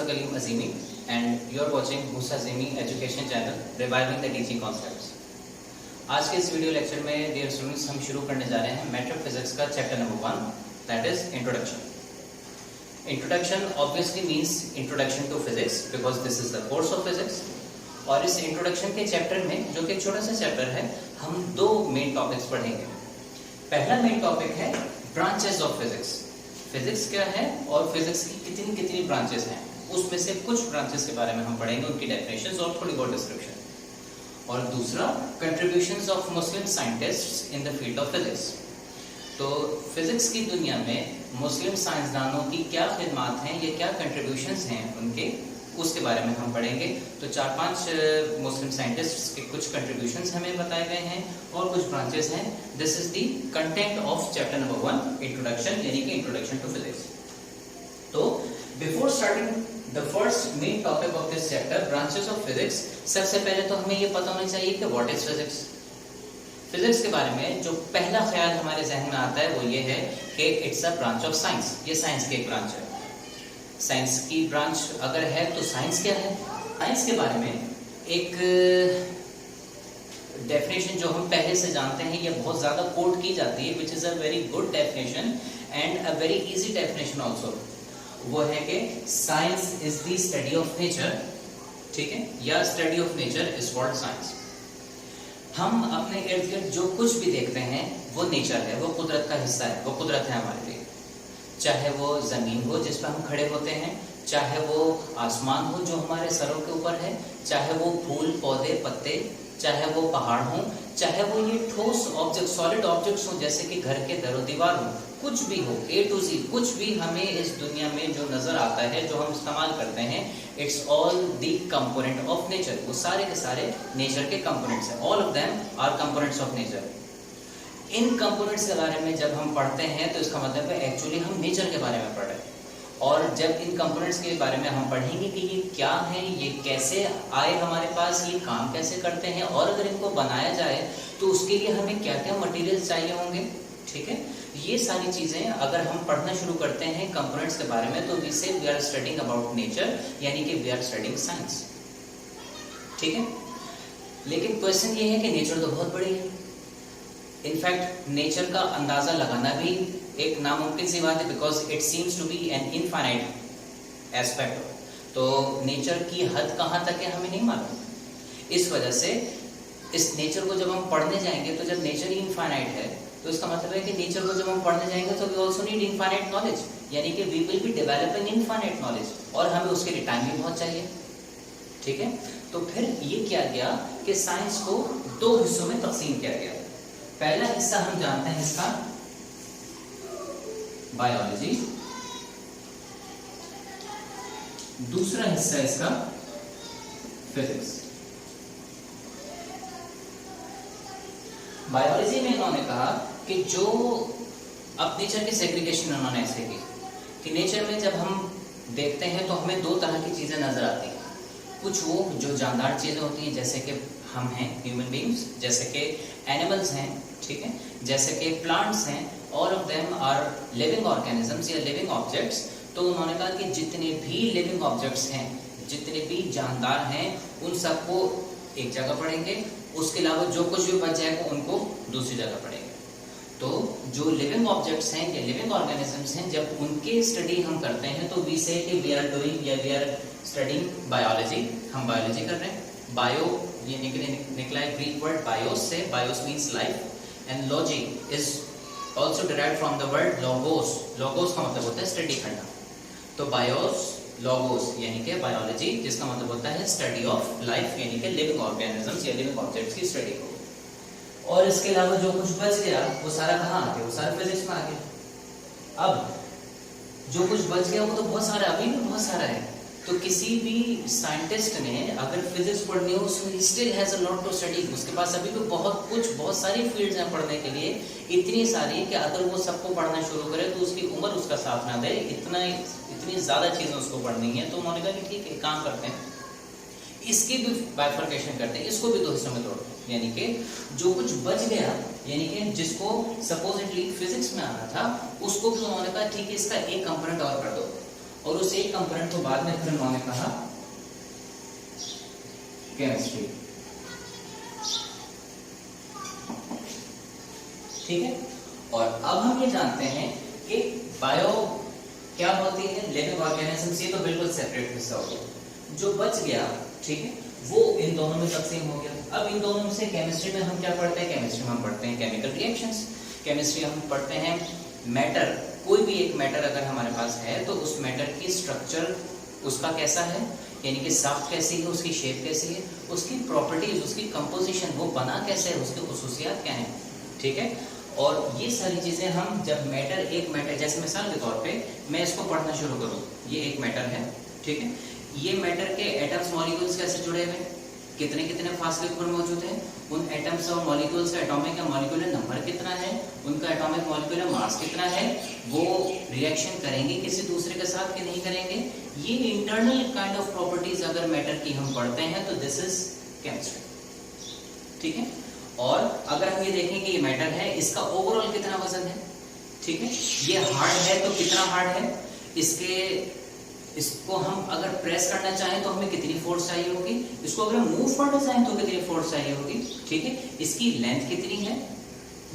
Musa Kaleem Azimi and you are watching Musa Azimi Education Channel Reviving the Teaching Concepts। आज के इस video lecture में dear students हम शुरू करने जा रहे हैं मैट्रिक फिजिक्स का chapter number 1 that is introduction. Introduction obviously means introduction to physics because this is the course of physics. और इस इंट्रोडक्शन के चैप्टर में जो कि एक छोटा सा चैप्टर है हम दो मेन टॉपिक्स पढ़ेंगे। पहला मेन टॉपिक है ब्रांचेस ऑफ फिजिक्स। फिजिक्स क्या है और फिजिक्स की कितनी कितनी ब्रांचेस हैं, उसमें से कुछ ब्रांचेस के बारे में हम पढ़ेंगे, उनकी डेफिनेशंस और थोड़ी बहुत डिस्क्रिप्शन। और दूसरा contributions of Muslim scientists in the field of physics. तो फिजिक्स की दुनिया में मुस्लिम साइंसदानों की क्या खिदमात हैं, ये क्या कंट्रीब्यूशंस हैं उनके, उसके बारे में हम पढ़ेंगे। तो 4-5 मुस्लिम साइंटिस्ट्स के कुछ कंट्रीब्यूशंस हमें बताए गए हैं और कुछ ब्रांचेस हैं। This is the content of chapter number 1 introduction, यानी कि इंट्रोडक्शन टू फिजिक्स। तो before starting the first main topic of this chapter branches of physics, सबसे पहले तो हमें ये पता होना चाहिए कि व्हाट इज फिजिक्स। फिजिक्स के बारे में जो पहला ख्याल हमारे जहन में आता है वो ये है कि it's a branch of science. ये साइंस की एक ब्रांच है। साइंस की ब्रांच अगर है तो साइंस क्या है? साइंस के बारे में एक डेफिनेशन जो हम पहले से जानते हैं, ये बहुत ज़्यादा कोट की जाती है, which is a very good definition and a very easy definition also. वो है कि science is the study of nature, ठीक है, या study of nature is called science. हम अपने इर्द गिर्द जो कुछ भी देखते हैं वो नेचर है, वो कुदरत का हिस्सा है, वो कुदरत है हमारे लिए। चाहे वो जमीन हो जिस पर हम खड़े होते हैं, चाहे वो आसमान हो जो हमारे सरों के ऊपर है, चाहे वो फूल पौधे पत्ते, चाहे वो पहाड़ हो, चाहे वो ये ठोस ऑब्जेक्ट सॉलिड ऑब्जेक्ट्स हो जैसे कि घर के दरो दीवार हो, कुछ भी हो, A to Z कुछ भी हमें इस दुनिया में जो नजर आता है, जो हम इस्तेमाल करते हैं, it's all the component of nature. वो सारे के सारे नेचर के कंपोनेंट्स हैं। All of them are components of nature. इन कंपोनेंट्स के बारे में जब हम पढ़ते हैं तो इसका मतलब है एक्चुअली हम नेचर के बारे में पढ़ रहे हैं। और जब इन कंपोनेंट्स के बारे में हम पढ़ेंगे कि ये क्या है, ये कैसे आए हमारे पास, ये काम कैसे करते हैं, और अगर इनको बनाया जाए तो उसके लिए हमें क्या क्या मटेरियल्स चाहिए होंगे, ठीक है, ये सारी चीजें अगर हम पढ़ना शुरू करते हैं कंपोनेंट्स के बारे में तो वी से we are studying about nature, यानी कि वी आर स्टडिंग साइंस, ठीक है। लेकिन क्वेश्चन ये है कि नेचर तो बहुत बड़ी है। इनफैक्ट नेचर का अंदाजा लगाना भी एक नामुमकिन सी बात है, because it seems to be an infinite aspect. तो नेचर की हद कहाँ तक है हमें नहीं मालूम। इस वजह से इस नेचर को जब हम पढ़ने जाएंगे तो जब नेचर ही इनफाइनाइट है तो इसका मतलब है कि नेचर को जब हम पढ़ने जाएंगे तो we also need infinite knowledge, यानी कि we will be developing infinite knowledge, और हमें उसके लिए टाइम भी बहुत चाहिए, ठीक है। तो फिर ये किया गया कि साइंस को 2 हिस्सों में तकसीम किया गया। पहला हिस्सा हम जानते हैं इसका बायोलॉजी, दूसरा हिस्सा इसका फिजिक्स। बायोलॉजी में इन्होंने कहा कि जो अब नेचर की सेग्रीगेशन उन्होंने ऐसे की कि नेचर में जब हम देखते हैं तो हमें 2 तरह की चीजें नजर आती हैं। कुछ वो जो जानदार चीजें होती हैं जैसे कि हम हैं ह्यूमन बीइंग्स, जैसे कि एनिमल्स हैं, ठीक है, जैसे कि प्लांट्स हैं, all of them are living organisms या लिविंग ऑब्जेक्ट्स। तो उन्होंने कहा कि जितने भी लिविंग ऑब्जेक्ट्स हैं, जितने भी जानदार हैं, उन सबको एक जगह पढ़ेंगे, उसके अलावा जो कुछ भी बच जाएगा उनको दूसरी जगह पढ़ेंगे। तो जो लिविंग ऑब्जेक्ट्स हैं या लिविंग ऑर्गेनिजम्स हैं, जब उनके स्टडी हम करते हैं तो वी से कि वी आर डूइंग या वी आर स्टडिंग बायोलॉजी, हम बायोलॉजी कर रहे हैं। बायो ये निकला है ग्रीक वर्ड बायोस से, BIOS means life, and logy is also derived from the word logos. Logos का मतलब होता है स्टडी करना। तो बायोस लॉगोस यानी कि बायोलॉजी, जिसका मतलब होता है स्टडी ऑफ लाइफ, यानी कि लिविंग ऑर्गेनिजम्स या लिविंग ऑब्जेक्ट्स की स्टडी को। और इसके अलावा जो कुछ बच गया वो सारा कहाँ आ गया? वो सारा फिजिक्स में आ गया। अब जो कुछ बच गया वो तो बहुत सारा, अभी भी बहुत सारा है। तो किसी भी साइंटिस्ट ने अगर फिजिक्स पढ़नी हो, उसमें still has a lot to study. उसके पास अभी भी बहुत सारी फील्ड्स हैं पढ़ने के लिए, इतनी सारी कि अगर वो सबको पढ़ना शुरू करे तो उसकी उम्र उसका साथ ना दे, इतनी ज़्यादा चीज़ें उसको पढ़नी है। तो उन्होंने कहा कि ठीक है, काम करते हैं, इसकी भी बाइफर्केशन करते हैं, इसको भी 2 हिस्सों में तोड़ते हैं। यानी कि जो कुछ बच गया, यानी कि जिसको सपोजिटली फिजिक्स में आना था, उसको भी उन्होंने कहा ठीक है, इसका एक कंपोनेंट और कर दो। और उस एक कंपोनेंट को बाद में फिर उन्होंने कहा केमिस्ट्री। ठीक है, और अब हम ये जानते हैं कि बायो क्या होती है, लिविंग ऑर्गेनिजम्स, ये तो बिल्कुल सेपरेट हिस्सा हो गया। जो बच गया, ठीक है, वो इन दोनों में तकसीम हो गया। अब इन दोनों में से केमिस्ट्री में हम क्या पढ़ते हैं? केमिस्ट्री में हम पढ़ते हैं केमिकल रिएक्शंस। केमिस्ट्री हम पढ़ते हैं मैटर, कोई भी एक मैटर अगर हमारे पास है तो उस मैटर की स्ट्रक्चर उसका कैसा है, यानी कि साफ्ट कैसी है, उसकी शेप कैसी है, उसकी प्रॉपर्टीज, उसकी कंपोजिशन, वो बना कैसे है, उसके खुसूसियात क्या हैं। ठीक है, और ये सारी चीजें हम जब मैटर, एक मैटर, जैसे मिसाल के तौर पे मैं इसको पढ़ना शुरू करूं, ये एक मैटर है, ठीक है, ये मैटर के एटम्स मॉलिक्यूल्स कैसे जुड़े हुए, कितने कितने फासले पर मौजूद हैं, उन एटम्स और मॉलिक्यूल्स का एटॉमिक या मॉलिक्यूलर नंबर कितना है, उनका एटॉमिक मॉलिक्यूलर मास कितना है, वो रिएक्शन करेंगे किसी दूसरे के साथ कि नहीं करेंगे, ये इंटरनल काइंड ऑफ प्रॉपर्टीज अगर मैटर की हम पढ़ते हैं तो दिस इज केमिस्ट्री। ठीक है, और अगर हम ये देखें कि ये मैटर है, इसका ओवरऑल कितना वजन है, ठीक है, ये हार्ड है तो कितना हार्ड है, इसको हम अगर प्रेस करना चाहें तो हमें कितनी फोर्स चाहिए होगी, इसको अगर हम मूव करना चाहें तो कितनी फोर्स चाहिए होगी। ठीक है, इसकी लेंथ कितनी है,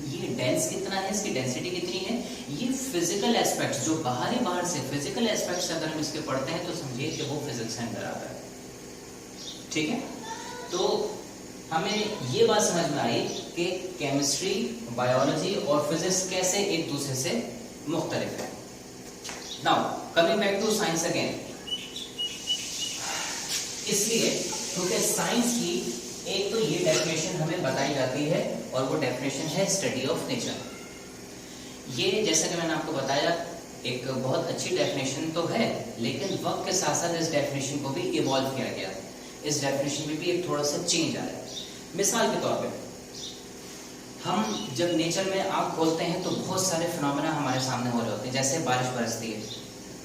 ये डेंस कितना है, इसकी डेंसिटी कितनी है, ये फिजिकल एस्पेक्ट्स जो बाहर से फिजिकल एस्पेक्ट्स अगर हम इसके पढ़ते हैं तो समझिए कि वो फिजिक्स से अंदर आता है। ठीक है, तो हमें ये बात समझ में आई कि केमिस्ट्री, बायोलॉजी और फिजिक्स कैसे एक दूसरे से मुख्तलिफ है। Now coming back to science again, इसलिए क्योंकि साइंस की एक तो ये डेफिनेशन हमें बताई जाती है और वो डेफिनेशन है स्टडी ऑफ नेचर। ये जैसा कि मैंने आपको बताया एक बहुत अच्छी डेफिनेशन तो है, लेकिन वक्त के साथ साथ इस डेफिनेशन को भी इवॉल्व किया गया, इस डेफिनेशन में भी एक थोड़ा सा चेंज आया। मिसाल के तौर पे हम जब नेचर में आँख खोलते हैं तो बहुत सारे फिनोमेना हमारे सामने हो रहे होते हैं, जैसे बारिश बरसती है,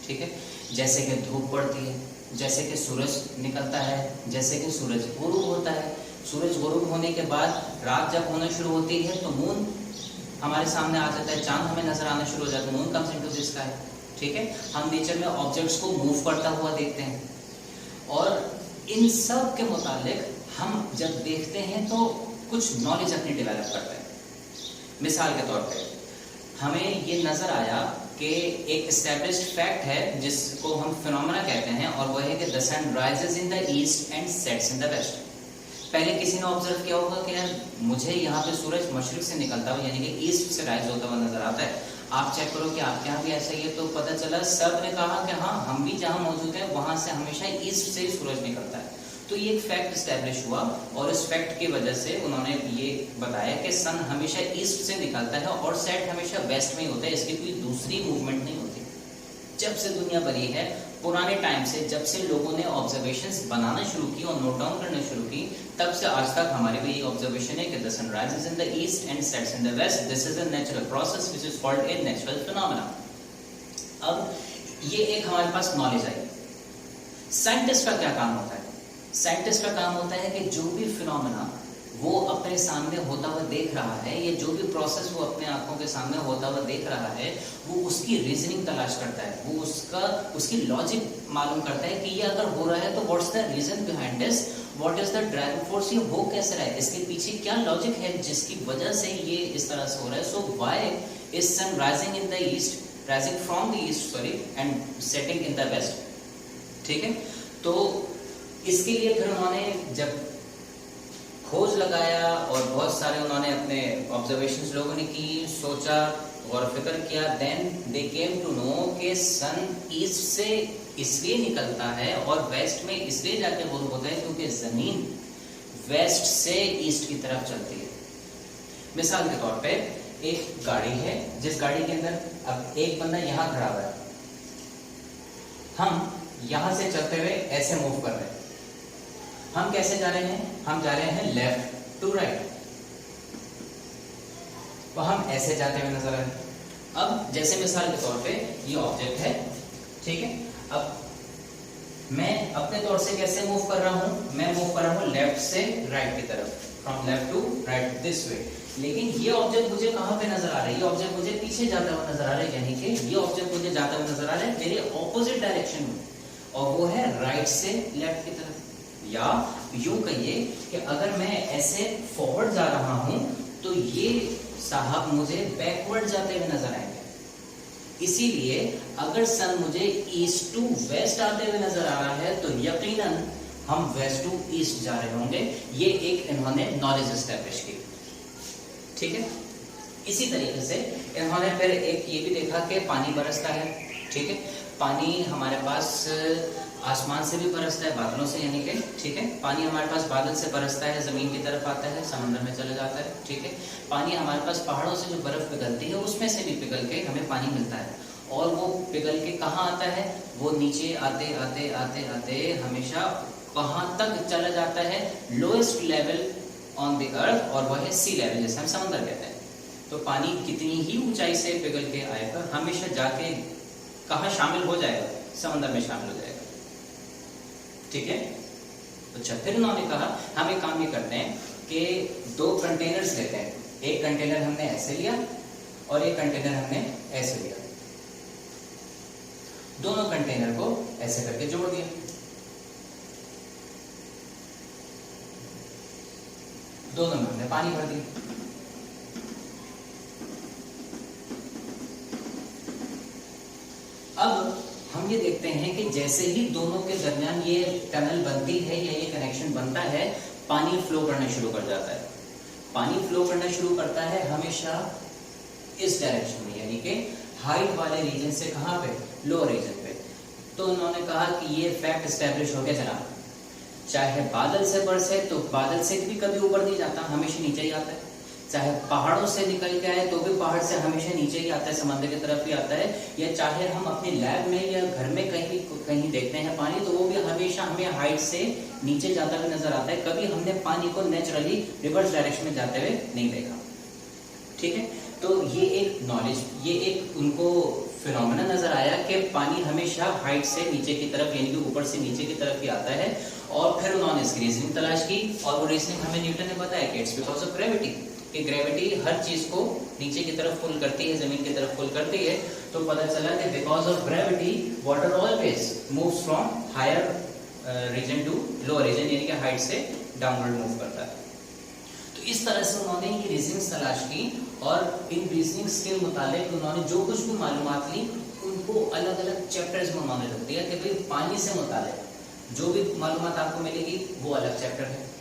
ठीक है, जैसे कि धूप पड़ती है, जैसे कि सूरज निकलता है, जैसे कि सूरज गुरूब होता है। सूरज गुरूब होने के बाद रात जब होना शुरू होती है तो मून हमारे सामने आ जाता है, चांद हमें नजर आना शुरू हो जाता है, moon comes into the sky. ठीक है, हम नेचर में ऑब्जेक्ट्स को मूव करता हुआ देखते हैं, और इन सब के मुतालिक हम जब देखते हैं तो कुछ नॉलेज अपनी डेवलप करते हैं। मिसाल के तौर पे हमें ये नजर आया कि एक एस्टैब्लिश्ड फैक्ट है जिसको हम फिनोमेना कहते हैं, और वह है कि the sun rises in the east and sets in the west. पहले किसी ने ऑब्जर्व किया होगा कि यार मुझे यहाँ पे सूरज मशरिक से निकलता हुआ यानी कि ईस्ट से राइज होता हुआ नजर आता है। आप चेक करो कि आपके यहाँ भी ऐसा ही है, तो पता चला सब ने कहा कि हाँ हम भी जहाँ मौजूद हैं वहां से हमेशा ईस्ट से ही सूरज निकलता है। तो ये एक फैक्ट एस्टैब्लिश हुआ, और इस फैक्ट की वजह से उन्होंने ये बताया कि सन हमेशा ईस्ट से निकलता है और सेट हमेशा वेस्ट में ही होता है, इसकी कोई दूसरी मूवमेंट नहीं होती। जब से दुनिया बनी है, पुराने टाइम से, जब से लोगों ने ऑब्जर्वेशंस बनाना शुरू की और नोट डाउन करना शुरू की, तब से आज तक हमारे भी ये ऑब्जर्वेशन है कि the sun rises in the east and sets in the west. This is a natural process which is called a natural phenomena. अब ये एक हमारे पास नॉलेज आई। साइंटिस्ट का क्या काम होता है? साइंटिस्ट का काम होता है कि जो भी फिनोमेना वो अपने सामने होता हुआ देख रहा है, या जो भी प्रोसेस वो अपने आंखों के सामने होता हुआ देख रहा है, वो उसकी रीजनिंग तलाश करता है, वो उसकी लॉजिक मालूम करता है कि ये अगर हो रहा है तो what's the reason behind this, what is the driving force, ये हो कैसे रहा है, इसके पीछे क्या लॉजिक है जिसकी वजह से ये इस तरह से हो रहा है। So why is sun rising in the east, rising from the east sorry, and setting in the west. ठीक है, तो इसके लिए फिर उन्होंने जब खोज लगाया और बहुत सारे उन्होंने अपने ऑब्जर्वेशंस लोगों ने की, सोचा और फिक्र किया, then they came to know कि सन ईस्ट से इसलिए निकलता है और वेस्ट में इसलिए जाके गुरूब होता है क्योंकि जमीन वेस्ट से ईस्ट की तरफ चलती है। मिसाल के तौर पे एक गाड़ी है, जिस गाड़ी के अंदर अब एक बंदा यहाँ खड़ा हुआ है, हम यहां से चलते हुए ऐसे मूव कर रहे हैं। हम कैसे जा रहे हैं? हम जा रहे हैं लेफ्ट टू राइट, तो हम ऐसे जाते हुए नजर आए। अब जैसे मिसाल के तौर पे ये ऑब्जेक्ट है, ठीक है, अब मैं अपने तौर से कैसे मूव कर रहा हूं? मैं मूव कर रहा हूं लेफ्ट से राइट की तरफ। From left to right this way. लेकिन ये ऑब्जेक्ट मुझे कहाँ पे नजर आ रहा है, ये ऑब्जेक्ट मुझे पीछे जाता हुआ नजर आ रहा है, यानी कि ये ऑब्जेक्ट मुझे जाता हुआ नजर आ रहा है मेरे ऑपोजिट डायरेक्शन में, और वो है राइट से लेफ्ट की तरफ। या यूं कहिए कि अगर मैं ऐसे फॉरवर्ड जा रहा हूं तो ये साहब मुझे बैकवर्ड जाते हुए नजर आएंगे। इसीलिए अगर सन मुझे ईस्ट टू वेस्ट आते हुए नजर आ रहा है तो यकीनन हम वेस्ट टू ईस्ट जा रहे होंगे। ये एक इन्होंने नॉलेज एस्टैब्लिश की, ठीक है। इसी तरीके से इन्होंने फिर एक ये भी देखा कि पानी बरसता है, ठीक है। पानी हमारे पास आसमान से भी बरसता है, बादलों से, यानी कि ठीक है। पानी हमारे पास बादल से बरसता है, जमीन की तरफ आता है, समंदर में चला जाता है, ठीक है। पानी हमारे पास पहाड़ों से जो बर्फ पिघलती है उसमें से भी पिघल के हमें पानी मिलता है, और वो पिघल के कहाँ आता है, वो नीचे आते आते आते आते हमेशा कहाँ तक चला जाता है, lowest level on the earth, और वह है सी लेवल, जैसे हम समंदर कहते हैं। तो पानी कितनी ही ऊंचाई से पिघल के आएगा हमेशा जाके कहाँ शामिल हो जाएगा, समंदर में शामिल हो जाएगा, ठीक है। अच्छा, फिर उन्होंने कहा हम एक काम ये करते हैं कि दो कंटेनर्स लेते हैं, एक कंटेनर हमने ऐसे लिया और एक कंटेनर हमने ऐसे लिया, दोनों कंटेनर को ऐसे करके जोड़ दिया। दोनों में हमने पानी भर दिया। अब हम ये देखते हैं कि जैसे ही दोनों के दरमियान ये टनल बनती है या ये कनेक्शन बनता है, पानी फ्लो करना शुरू कर जाता है। पानी फ्लो करना शुरू करता है हमेशा इस डायरेक्शन में, यानी कि हाइट वाले रीजन से कहां पे, लोअर रीजन पे। तो उन्होंने कहा कि ये फैक्ट एस्टैब्लिश हो गया जनाब, चाहे बादल से बरसे तो बादल से भी कभी ऊपर नहीं जाता, हमेशा नीचे ही आता है। चाहे पहाड़ों से निकल के आए तो भी पहाड़ से हमेशा नीचे ही आता है, समंदर की तरफ ही आता है। या चाहे हम अपने लैब में या घर में कहीं देखते हैं पानी, तो वो भी हमेशा हमें हाइट से नीचे जाता हुआ नजर आता है। कभी हमने पानी को नेचुरली रिवर्स डायरेक्शन में जाते हुए नहीं देखा, ठीक है। तो ये एक नॉलेज, ये एक उनको फिनोमेना नजर आया कि पानी हमेशा हाइट से नीचे की तरफ, यानी कि ऊपर से नीचे की तरफ ही आता है। और फिर उन्होंने इसकी रीजनिंग तलाश की, और वो रीजनिंग हमें न्यूटन ने बताया कि इट्स बिकॉज ऑफ ग्रेविटी, कि ग्रेविटी हर चीज को नीचे की तरफ पुल करती है, जमीन की तरफ पुल करती है। तो पता चला कि because of gravity water always moves from higher region to lower region, यानी कि हाइट से डाउनवर्ड मूव करता है। तो इस तरह से उन्होंने ये रीजनिंग तलाश की, और इन रीजनिंग्स के मुताबिक उन्होंने जो कुछ भी मालूमात ली उनको अलग अलग चैप्टर्स में उन्होंने रख दिया कि भाई पानी से मुताबिक जो भी मालूमात आपको मिलेगी वो अलग चैप्टर है।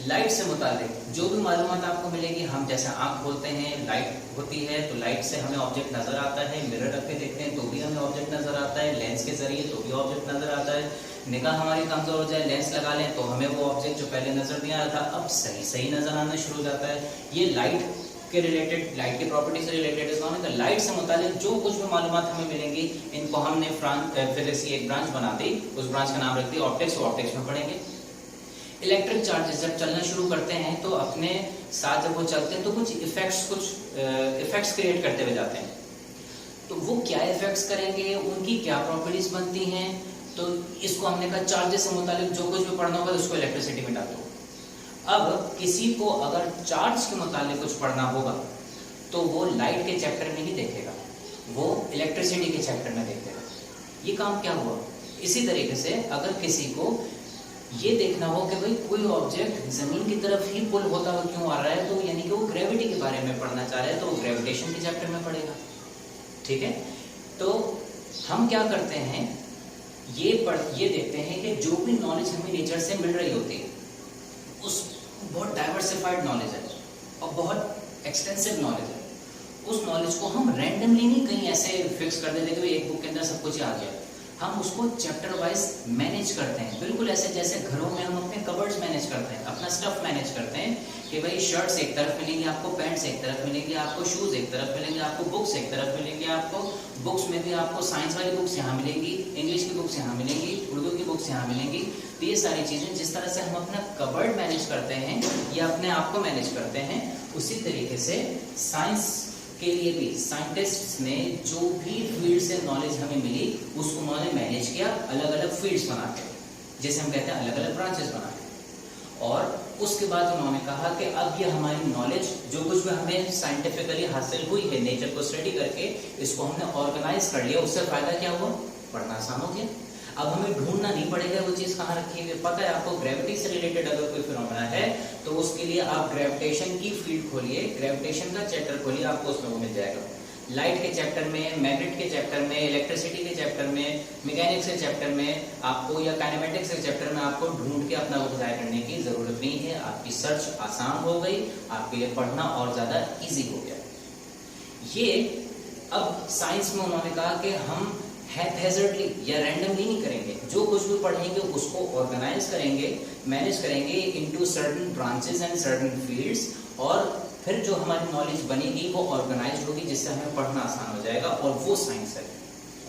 लाइट से मुताबिक जो भी मालूमात आपको मिलेगी, हम जैसे आंख खोलते हैं लाइट होती है तो लाइट से हमें ऑब्जेक्ट नजर आता है, मिरर रख के देखते हैं तो भी हमें ऑब्जेक्ट नजर आता है, लेंस के जरिए तो भी ऑब्जेक्ट नजर आता है। निगाह हमारी कमजोर हो जाए, लेंस लगा लें तो हमें वो ऑब्जेक्ट जो पहले नजर नहीं आ रहा था अब सही सही नजर आना शुरू हो जाता है। ये लाइट के रिलेटेड, लाइट की प्रॉपर्टी से रिलेटेड है। लाइट से मुताबिक जो कुछ भी मालूमात हमें मिलेंगी, इनको हमने फिजिक्स की एक ब्रांच बना दी, उस ब्रांच का नाम रख दिया ऑप्टिक्स, ऑप्टिक्स में पढ़ेंगे। इलेक्ट्रिक चार्जेस जब चलना शुरू करते हैं तो अपने साथ जब वो चलते हैं तो कुछ इफेक्ट्स क्रिएट करते हुए जाते हैं। तो वो क्या इफेक्ट्स करेंगे, उनकी क्या प्रॉपर्टीज बनती हैं, तो इसको हमने कहा चार्जेस से मुताबिक जो कुछ भी पढ़ना होगा उसको इलेक्ट्रिसिटी में डाल दो। अब किसी को अगर चार्ज के मुताबिक कुछ पढ़ना होगा तो वो लाइट के चैप्टर में ही देखेगा, वो इलेक्ट्रिसिटी के चैप्टर में देखेगा। ये काम क्या हुआ? इसी तरीके से अगर किसी को ये देखना हो कि भाई कोई ऑब्जेक्ट जमीन की तरफ ही पुल होता हुआ क्यों आ रहा है, तो यानी कि वो ग्रेविटी के बारे में पढ़ना चाह रहा है तो वो ग्रेविटेशन के चैप्टर में पढ़ेगा, ठीक है। तो हम क्या करते हैं, ये देखते हैं कि जो भी नॉलेज हमें नेचर से मिल रही होती है उस बहुत डाइवर्सिफाइड नॉलेज है और बहुत एक्सटेंसिव नॉलेज है, उस नॉलेज को हम रैंडमली नहीं कहीं ऐसे फिक्स कर देते कि एक बुक के अंदर सब कुछ आ गया। हम उसको चैप्टर वाइज मैनेज करते हैं, बिल्कुल ऐसे जैसे घरों में हम अपने कबर्ड्स मैनेज करते हैं, अपना स्टफ मैनेज करते हैं कि भाई शर्ट्स एक तरफ मिलेंगी आपको, पैंट्स एक तरफ मिलेंगी आपको, शूज एक तरफ मिलेंगे आपको, बुक्स एक तरफ मिलेंगी आपको। बुक्स में भी आपको साइंस वाली बुक्स यहाँ मिलेंगी, इंग्लिश की बुक्स यहाँ मिलेंगी, उर्दू की बुक्स यहाँ मिलेंगी। तो ये सारी चीजें जिस तरह से हम अपना कबर्ड मैनेज करते हैं या अपने आप को मैनेज करते हैं, उसी तरीके से साइंस के लिए भी साइंटिस्ट्स ने जो भी फील्ड से नॉलेज हमें मिली उसको उन्होंने मैनेज किया अलग अलग फील्ड्स बना के, जैसे हम कहते हैं अलग अलग ब्रांचेस बना के। और उसके बाद उन्होंने कहा कि अब ये हमारी नॉलेज जो कुछ भी हमें साइंटिफिकली हासिल हुई है नेचर को स्टडी करके, इसको हमने ऑर्गेनाइज कर लिया, उससे फायदा क्या हुआ? पढ़ना आसान हो गया। अब हमें ढूंढना नहीं पड़ेगा वो चीज कहाँ रखी है। पता है आपको ग्रेविटी से रिलेटेड अगर कोई फिनोमेना है तो उसके लिए आप ग्रेविटेशन की फील्ड खोलिए, ग्रेविटेशन का चैप्टर खोलिए, आपको उसमें वो मिल जाएगा। लाइट के चैप्टर में, मैग्नेट के चैप्टर में, इलेक्ट्रिसिटी के चैप्टर में, मैकेनिक्स के चैप्टर में आपको, या काइनेमेटिक्स के चैप्टर में आपको ढूंढ के अपना वो ज़ाया करने की जरूरत नहीं है। आपकी सर्च आसान हो गई, आपके लिए पढ़ना और ज्यादा इजी हो गया। ये अब साइंस में उन्होंने कहा कि हम हैज़र्डली या रैंडमली नहीं करेंगे, जो कुछ भी पढ़ेंगे उसको ऑर्गेनाइज करेंगे, मैनेज करेंगे into certain branches and certain fields, और फिर जो हमारी नॉलेज बनेगी वो ऑर्गेनाइज होगी, जिससे हमें पढ़ना आसान हो जाएगा। और वो साइंस है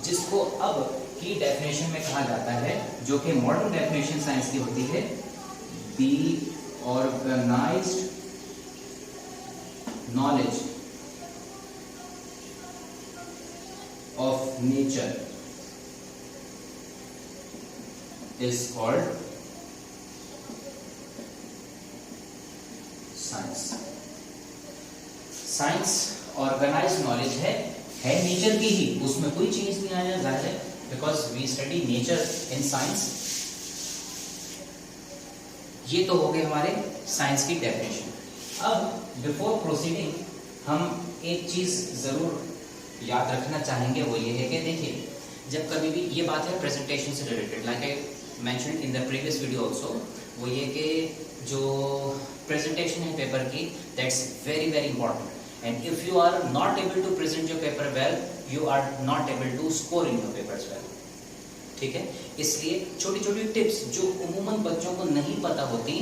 जिसको अब की डेफिनेशन में कहा जाता है, जो कि मॉडर्न डेफिनेशन साइंस की होती है, the organised knowledge of nature is called science. Science organise knowledge है नेचर की ही, उसमें कोई चेंज नहीं आया जाहिर है, because we study nature in science. ये तो हो गए हमारे साइंस की डेफिनेशन। अब बिफोर प्रोसीडिंग हम एक चीज जरूर याद रखना चाहेंगे, वो ये है कि देखिए, जब कभी भी ये बात है प्रेजेंटेशन से related, like I mentioned in the previous video also, वो ये कि जो प्रेजेंटेशन है पेपर की, that's very very important, and if you are not able to present your paper well, you are not able to score in your papers well. ठीक है, इसलिए छोटी छोटी टिप्स जो उमूमन बच्चों को नहीं पता होती,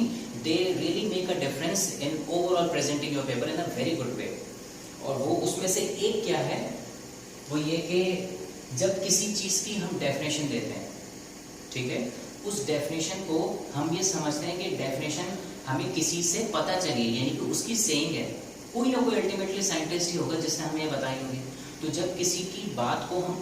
they really make a difference in overall presenting your paper in a very good way. और वो उसमें से एक क्या है, वो ये कि जब किसी चीज की हम डेफिनेशन देते हैं, ठीक है, उस डेफिनेशन को हम ये समझते हैं कि डेफिनेशन हमें किसी से पता चली, यानी कि उसकी सेइंग है, कोई ना कोई अल्टीमेटली साइंटिस्ट ही होगा जिसने हमें बताई होगी। तो जब किसी की बात को हम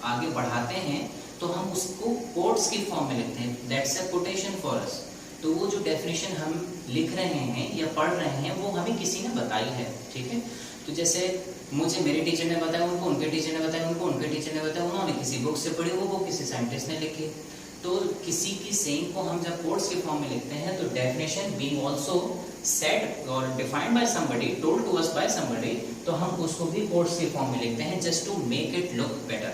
आगे बढ़ाते हैं तो हम उसको कोट्स की फॉर्म में लिखते हैं, that's a quotation for us. तो वो जो डेफिनेशन हम लिख रहे हैं या पढ़ रहे हैं वो हमें किसी ने बताई है। ठीक है, तो जैसे मुझे मेरे टीचर ने बताया, उनको उनके टीचर ने बताया, उनको उनके टीचर ने बताया, उन्होंने किसी बुक से पढ़ी, वो किसी साइंटिस्ट ने लिखी। तो किसी की सेइंग को हम जब कोट्स के फॉर्म में लिखते हैं तो डेफिनेशन बीइंग आल्सो सेड और defined by somebody, told to us by somebody, तो हम उसको भी कोट्स के फॉर्म में लिखते हैं just to make it look better.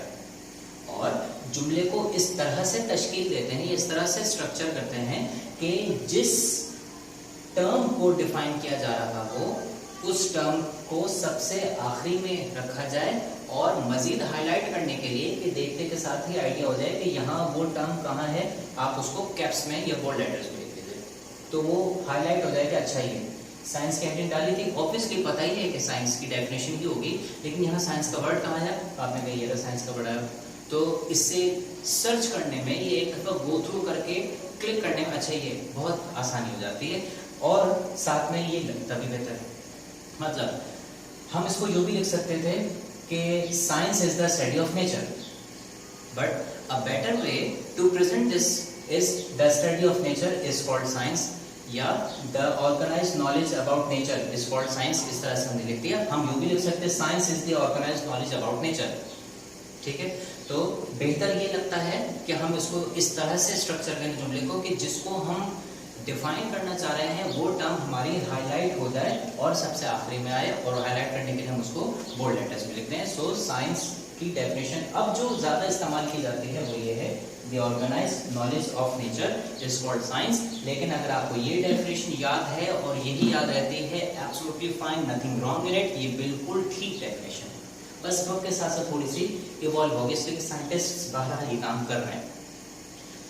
और जुमले को इस तरह से तश्कील देते हैं, इस तरह से स्ट्रक्चर करते हैं कि जिस टर्म को डिफाइन किया जा रहा हो उस टर्म को सबसे आखिरी में रखा जाए, और मजीद हाईलाइट करने के लिए कि देखने के साथ ही आइडिया हो जाए कि यहाँ वो टर्म कहाँ है, आप उसको कैप्स में या बोल्ड लेटर्स में लिख दीजिए, तो वो हाईलाइट हो जाए कि अच्छा ये साइंस की हेडिंग डाली थी। ऑब्वियसली पता ही है कि साइंस की डेफिनेशन की होगी, लेकिन यहाँ साइंस का वर्ड कहाँ है, आपने कही ये साइंस का वर्ड है, तो इससे सर्च करने में, ये एक दफा गो थ्रू करके क्लिक करने में अच्छा ये बहुत आसानी हो जाती है, और साथ में ये लगता भी बेहतर है। मतलब हम इसको यूँ भी लिख सकते थे कि science is the study of nature, but a better way to present this is the study of nature is called science, या the organised knowledge about nature is called science. इस तरह से हमने लिख दिया। हम यूँ भी लिख सकते हैं science is the organised knowledge about nature. ठीक है, तो बेहतर ये लगता है कि हम इसको इस तरह से स्ट्रक्चर करें जुमले को कि जिसको हम डिफाइन करना चाह रहे हैं वो टर्म हमारी हाईलाइट हो जाए और सबसे आखिरी में आए, और हाईलाइट करने के लिए हम उसको बोल्ड लेटर्स में लिखते हैं। सो साइंस की डेफिनेशन अब जो ज़्यादा इस्तेमाल की जाती है वो ये है, the organised knowledge of nature is called science. लेकिन अगर आपको ये डेफिनेशन याद है और यही याद रहती है, absolutely fine, nothing wrong in it, ये बिल्कुल ठीक डेफिनेशन है। बस वक्त के साथ साथ थोड़ी सी इवॉल्व होगी, इसलिए साइंटिस्ट बाहर ये काम कर रहे हैं।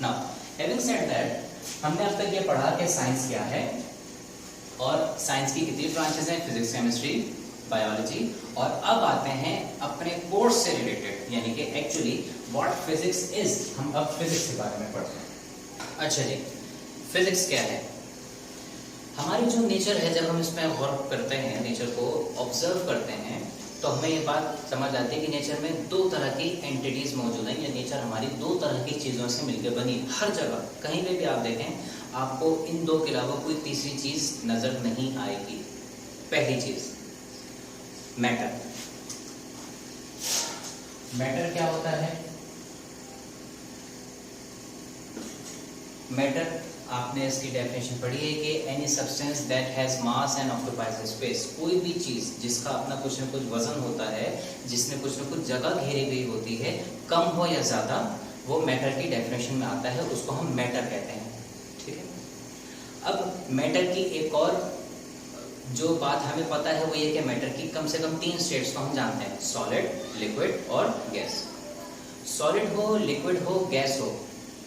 नाउ हैविंग सेड दैट, हमने अब तक ये पढ़ा कि साइंस क्या है, और साइंस की कितनी ब्रांचेस हैं, फिजिक्स, केमिस्ट्री, बायोलॉजी, और अब आते हैं अपने कोर्स से रिलेटेड, यानी कि एक्चुअली व्हाट फिजिक्स इज। हम अब फिजिक्स के बारे में पढ़ते हैं। अच्छा जी, फिजिक्स क्या है? हमारी जो नेचर है, जब हम इसमें गौर करते हैं, नेचर को ऑब्जर्व करते हैं, तो हमें ये बात समझ आती है कि नेचर में दो तरह की एंटिटीज मौजूद हैं, या नेचर हमारी दो तरह की चीज़ों से मिलकर बनी। हर जगह कहीं पे भी आप देखें, आपको इन दो के अलावा कोई तीसरी चीज नजर नहीं आएगी। पहली चीज मैटर। मैटर क्या होता है? मैटर आपने इसकी डेफिनेशन पढ़ी है कि any substance that has mass and occupies space. कोई भी चीज जिसका अपना कुछ न कुछ वजन होता है, जिसमें कुछ न कुछ जगह घेरी गई होती है, कम हो या ज्यादा, वो मैटर की डेफिनेशन में आता है, उसको हम मैटर कहते हैं। ठीक है। अब मैटर की एक और जो बात हमें पता है वो ये कि मैटर की कम से कम 3 स्टेट्स को हम जानते हैं, सॉलिड, लिक्विड और गैस। सॉलिड हो, लिक्विड हो, गैस हो,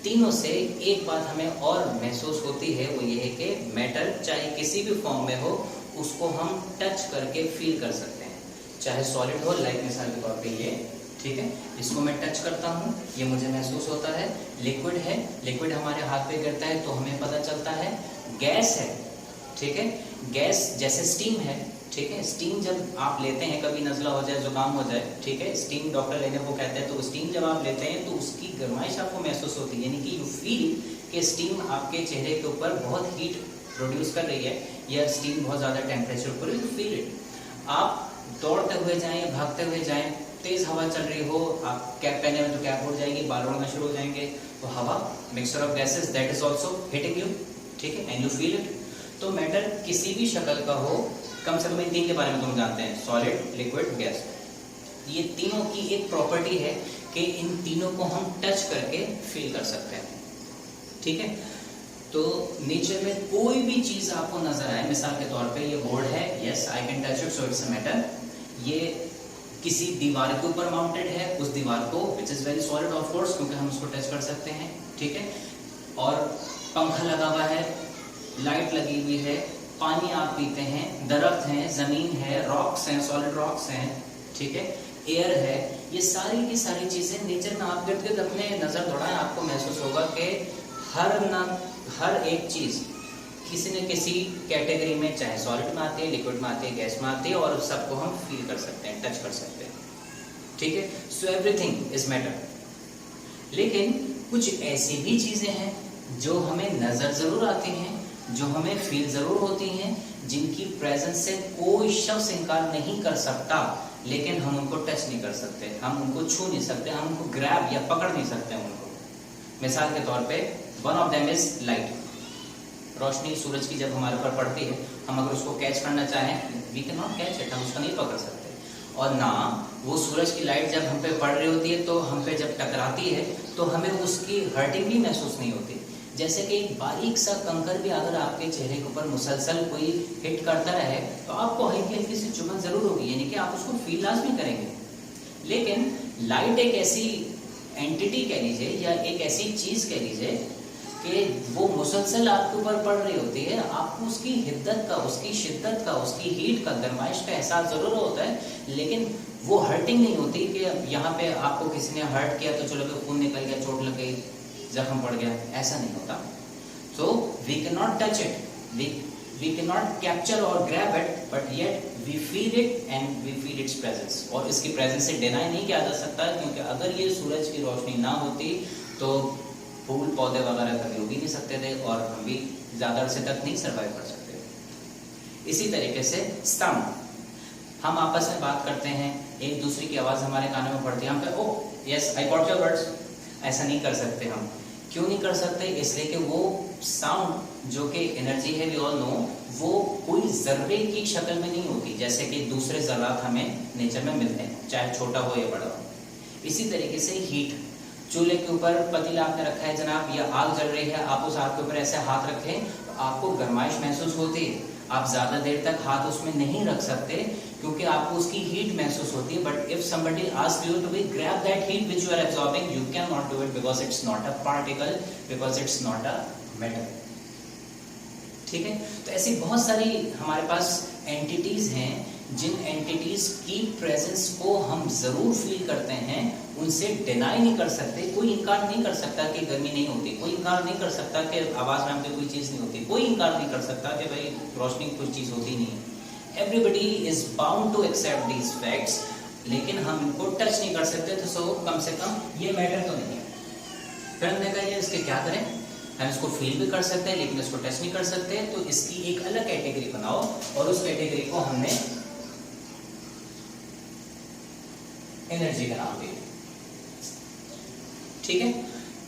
तीनों से एक बात हमें और महसूस होती है, वो ये है कि मैटर चाहे किसी भी फॉर्म में हो, उसको हम टच करके फील कर सकते हैं। चाहे सॉलिड हो, लाइक मिसाल के तौर पे ये, ठीक है, इसको मैं टच करता हूँ, ये मुझे महसूस होता है। लिक्विड है, लिक्विड हमारे हाथ पे गिरता है तो हमें पता चलता है। गैस है, ठीक है, गैस जैसे स्टीम है, ठीक है, स्टीम जब आप लेते हैं, कभी नज़ला हो जाए, जुकाम हो जाए, ठीक है, स्टीम डॉक्टर लेने को कहते हैं, तो स्टीम जब आप लेते हैं तो उसकी गर्माइश आपको महसूस होती है, यानी कि यू फील कि स्टीम आपके चेहरे के ऊपर बहुत हीट प्रोड्यूस कर रही है, या स्टीम बहुत ज़्यादा टेम्परेचर पर, यू फील इट। आप दौड़ते हुए जाएं, भागते हुए जाएं, तेज़ हवा चल रही हो, आप कैप पहने हुए तो कैप उड़ जाएगी, बाल उड़ना शुरू हो जाएंगे, तो हवा, mixture of gases, that is also hitting you, ठीक है, एंड यू फील इट। तो मैटर किसी भी शक्ल का हो, कम से कम इन 3 के बारे में तुम जानते हैं, सॉलिड, लिक्विड, गैस। ये तीनों की एक प्रॉपर्टी है कि इन तीनों को हम टच करके फील कर सकते हैं। ठीक है, तो नेचर में कोई भी चीज आपको नजर आए, मिसाल के तौर पे ये बोर्ड है, yes I can touch it, so it's a matter. ये किसी दीवार के ऊपर माउंटेड है, उस दीवार को, which is very solid of course, क्योंकि हम उसको टच कर सकते हैं। ठीक है, और पंखा लगा हुआ है, लाइट लगी हुई है, पानी आप पीते हैं, दरख्त हैं, जमीन है, रॉक्स हैं, सॉलिड रॉक्स हैं, ठीक है, एयर है, ये सारी की सारी चीजें नेचर में आप गिर्द गिर्द अपने नजर दौड़ाएं, आपको महसूस होगा कि हर एक चीज किसी न किसी कैटेगरी में, चाहे सॉलिड में आती है, लिक्विड में आती है, गैस में आती है, और सबको हम फील कर सकते हैं, टच कर सकते हैं। ठीक है, सो एवरीथिंग इज मैटर। लेकिन कुछ ऐसी भी चीजें हैं जो हमें नजर जरूर आती हैं, जो हमें फील जरूर होती हैं, जिनकी प्रेजेंस से कोई शख्स इनकार नहीं कर सकता, लेकिन हम उनको टच नहीं कर सकते, हम उनको छू नहीं सकते, हम उनको ग्रैब या पकड़ नहीं सकते उनको। मिसाल के तौर पे one of them is light. रोशनी सूरज की जब हमारे ऊपर पड़ती है, हम अगर उसको कैच करना चाहें, we can not catch it, हम उसको नहीं पकड़ सकते। और ना वो सूरज की लाइट जब हम पे पड़ रही होती है, तो हम पे जब टकराती है तो हमें उसकी हर्टिंग भी महसूस नहीं होती। जैसे कि एक बारीक सा कंकर भी अगर आपके चेहरे के ऊपर मुसलसल कोई हिट करता रहे, तो आपको हल्की हल्की सी चुभन जरूर होगी, यानी कि आप उसको फील लाजमी करेंगे। लेकिन लाइट एक ऐसी एंटिटी कह लीजिए, या एक ऐसी चीज कह लीजिए कि वो मुसलसल आपके ऊपर पड़ रही होती है, आपको उसकी हिद्दत का, उसकी शिद्दत का, उसकी हीट का, गर्माइश का एहसास जरूर होता है, लेकिन वो हर्टिंग नहीं होती कि यहाँ पे आपको किसी ने हर्ट किया तो चलो खून निकल गया, चोट लग गई, जख्म पड़ गया, ऐसा नहीं होता। So we can not touch it, we can not capture और grab it, but yet we feel it and we feel its presence. और इसकी प्रेजेंस से डिनाई नहीं किया जा सकता, क्योंकि अगर ये सूरज की रोशनी ना होती तो फूल पौधे वगैरह कभी उग ही नहीं सकते थे, और हम भी ज्यादा अरसे तक नहीं सर्वाइव कर सकते। इसी तरीके से साउंड, हम आपस में बात करते हैं, एक दूसरे की आवाज हमारे कानों में पड़ती है, हम पे ओ yes I got your words, ऐसा नहीं कर सकते हम। क्यों नहीं कर सकते? इसलिए कि वो साउंड जो कि एनर्जी है, वी ऑल नो, वो कोई जर्रे की शक्ल में नहीं होती, जैसे कि दूसरे जरात हमें नेचर में मिलते हैं, चाहे छोटा हो या बड़ा हो। इसी तरीके से हीट, चूल्हे के ऊपर पतीला आपने रखा है जनाब, या आग जल रही है, आप उस आग के ऊपर ऐसे हाथ रखें तो आपको गर्माइश महसूस होती है, आप ज्यादा देर तक हाथ उसमें नहीं रख सकते क्योंकि आपको उसकी हीट महसूस होती है। But if somebody asks you to be grab that heat which you are absorbing, you cannot do it because it's not a particle, because it's not a matter. ठीक है, तो ऐसी बहुत सारी हमारे पास एंटिटीज हैं, जिन एंटिटीज की प्रेजेंस को हम जरूर फील करते हैं, उनसे डिनाई नहीं कर सकते। कोई इनकार नहीं कर सकता कि गर्मी नहीं होती, कोई इनकार नहीं कर सकता कि आवाज नाम की कोई चीज नहीं होती, कोई इनकार नहीं कर सकता कि भाई रोशनी की कोई चीज होती नहीं है। Everybody is bound to accept these facts, लेकिन हम इनको टच नहीं कर सकते, तो सो कम से कम ये मैटर तो नहीं है। फिर हमने कहा ये इसके क्या करें, हम इसको फील भी कर सकते हैं लेकिन इसको टच नहीं कर सकते, तो इसकी एक अलग कैटेगरी बनाओ और उस कैटेगरी को हमने एनर्जी का नाम दिया। ठीक है,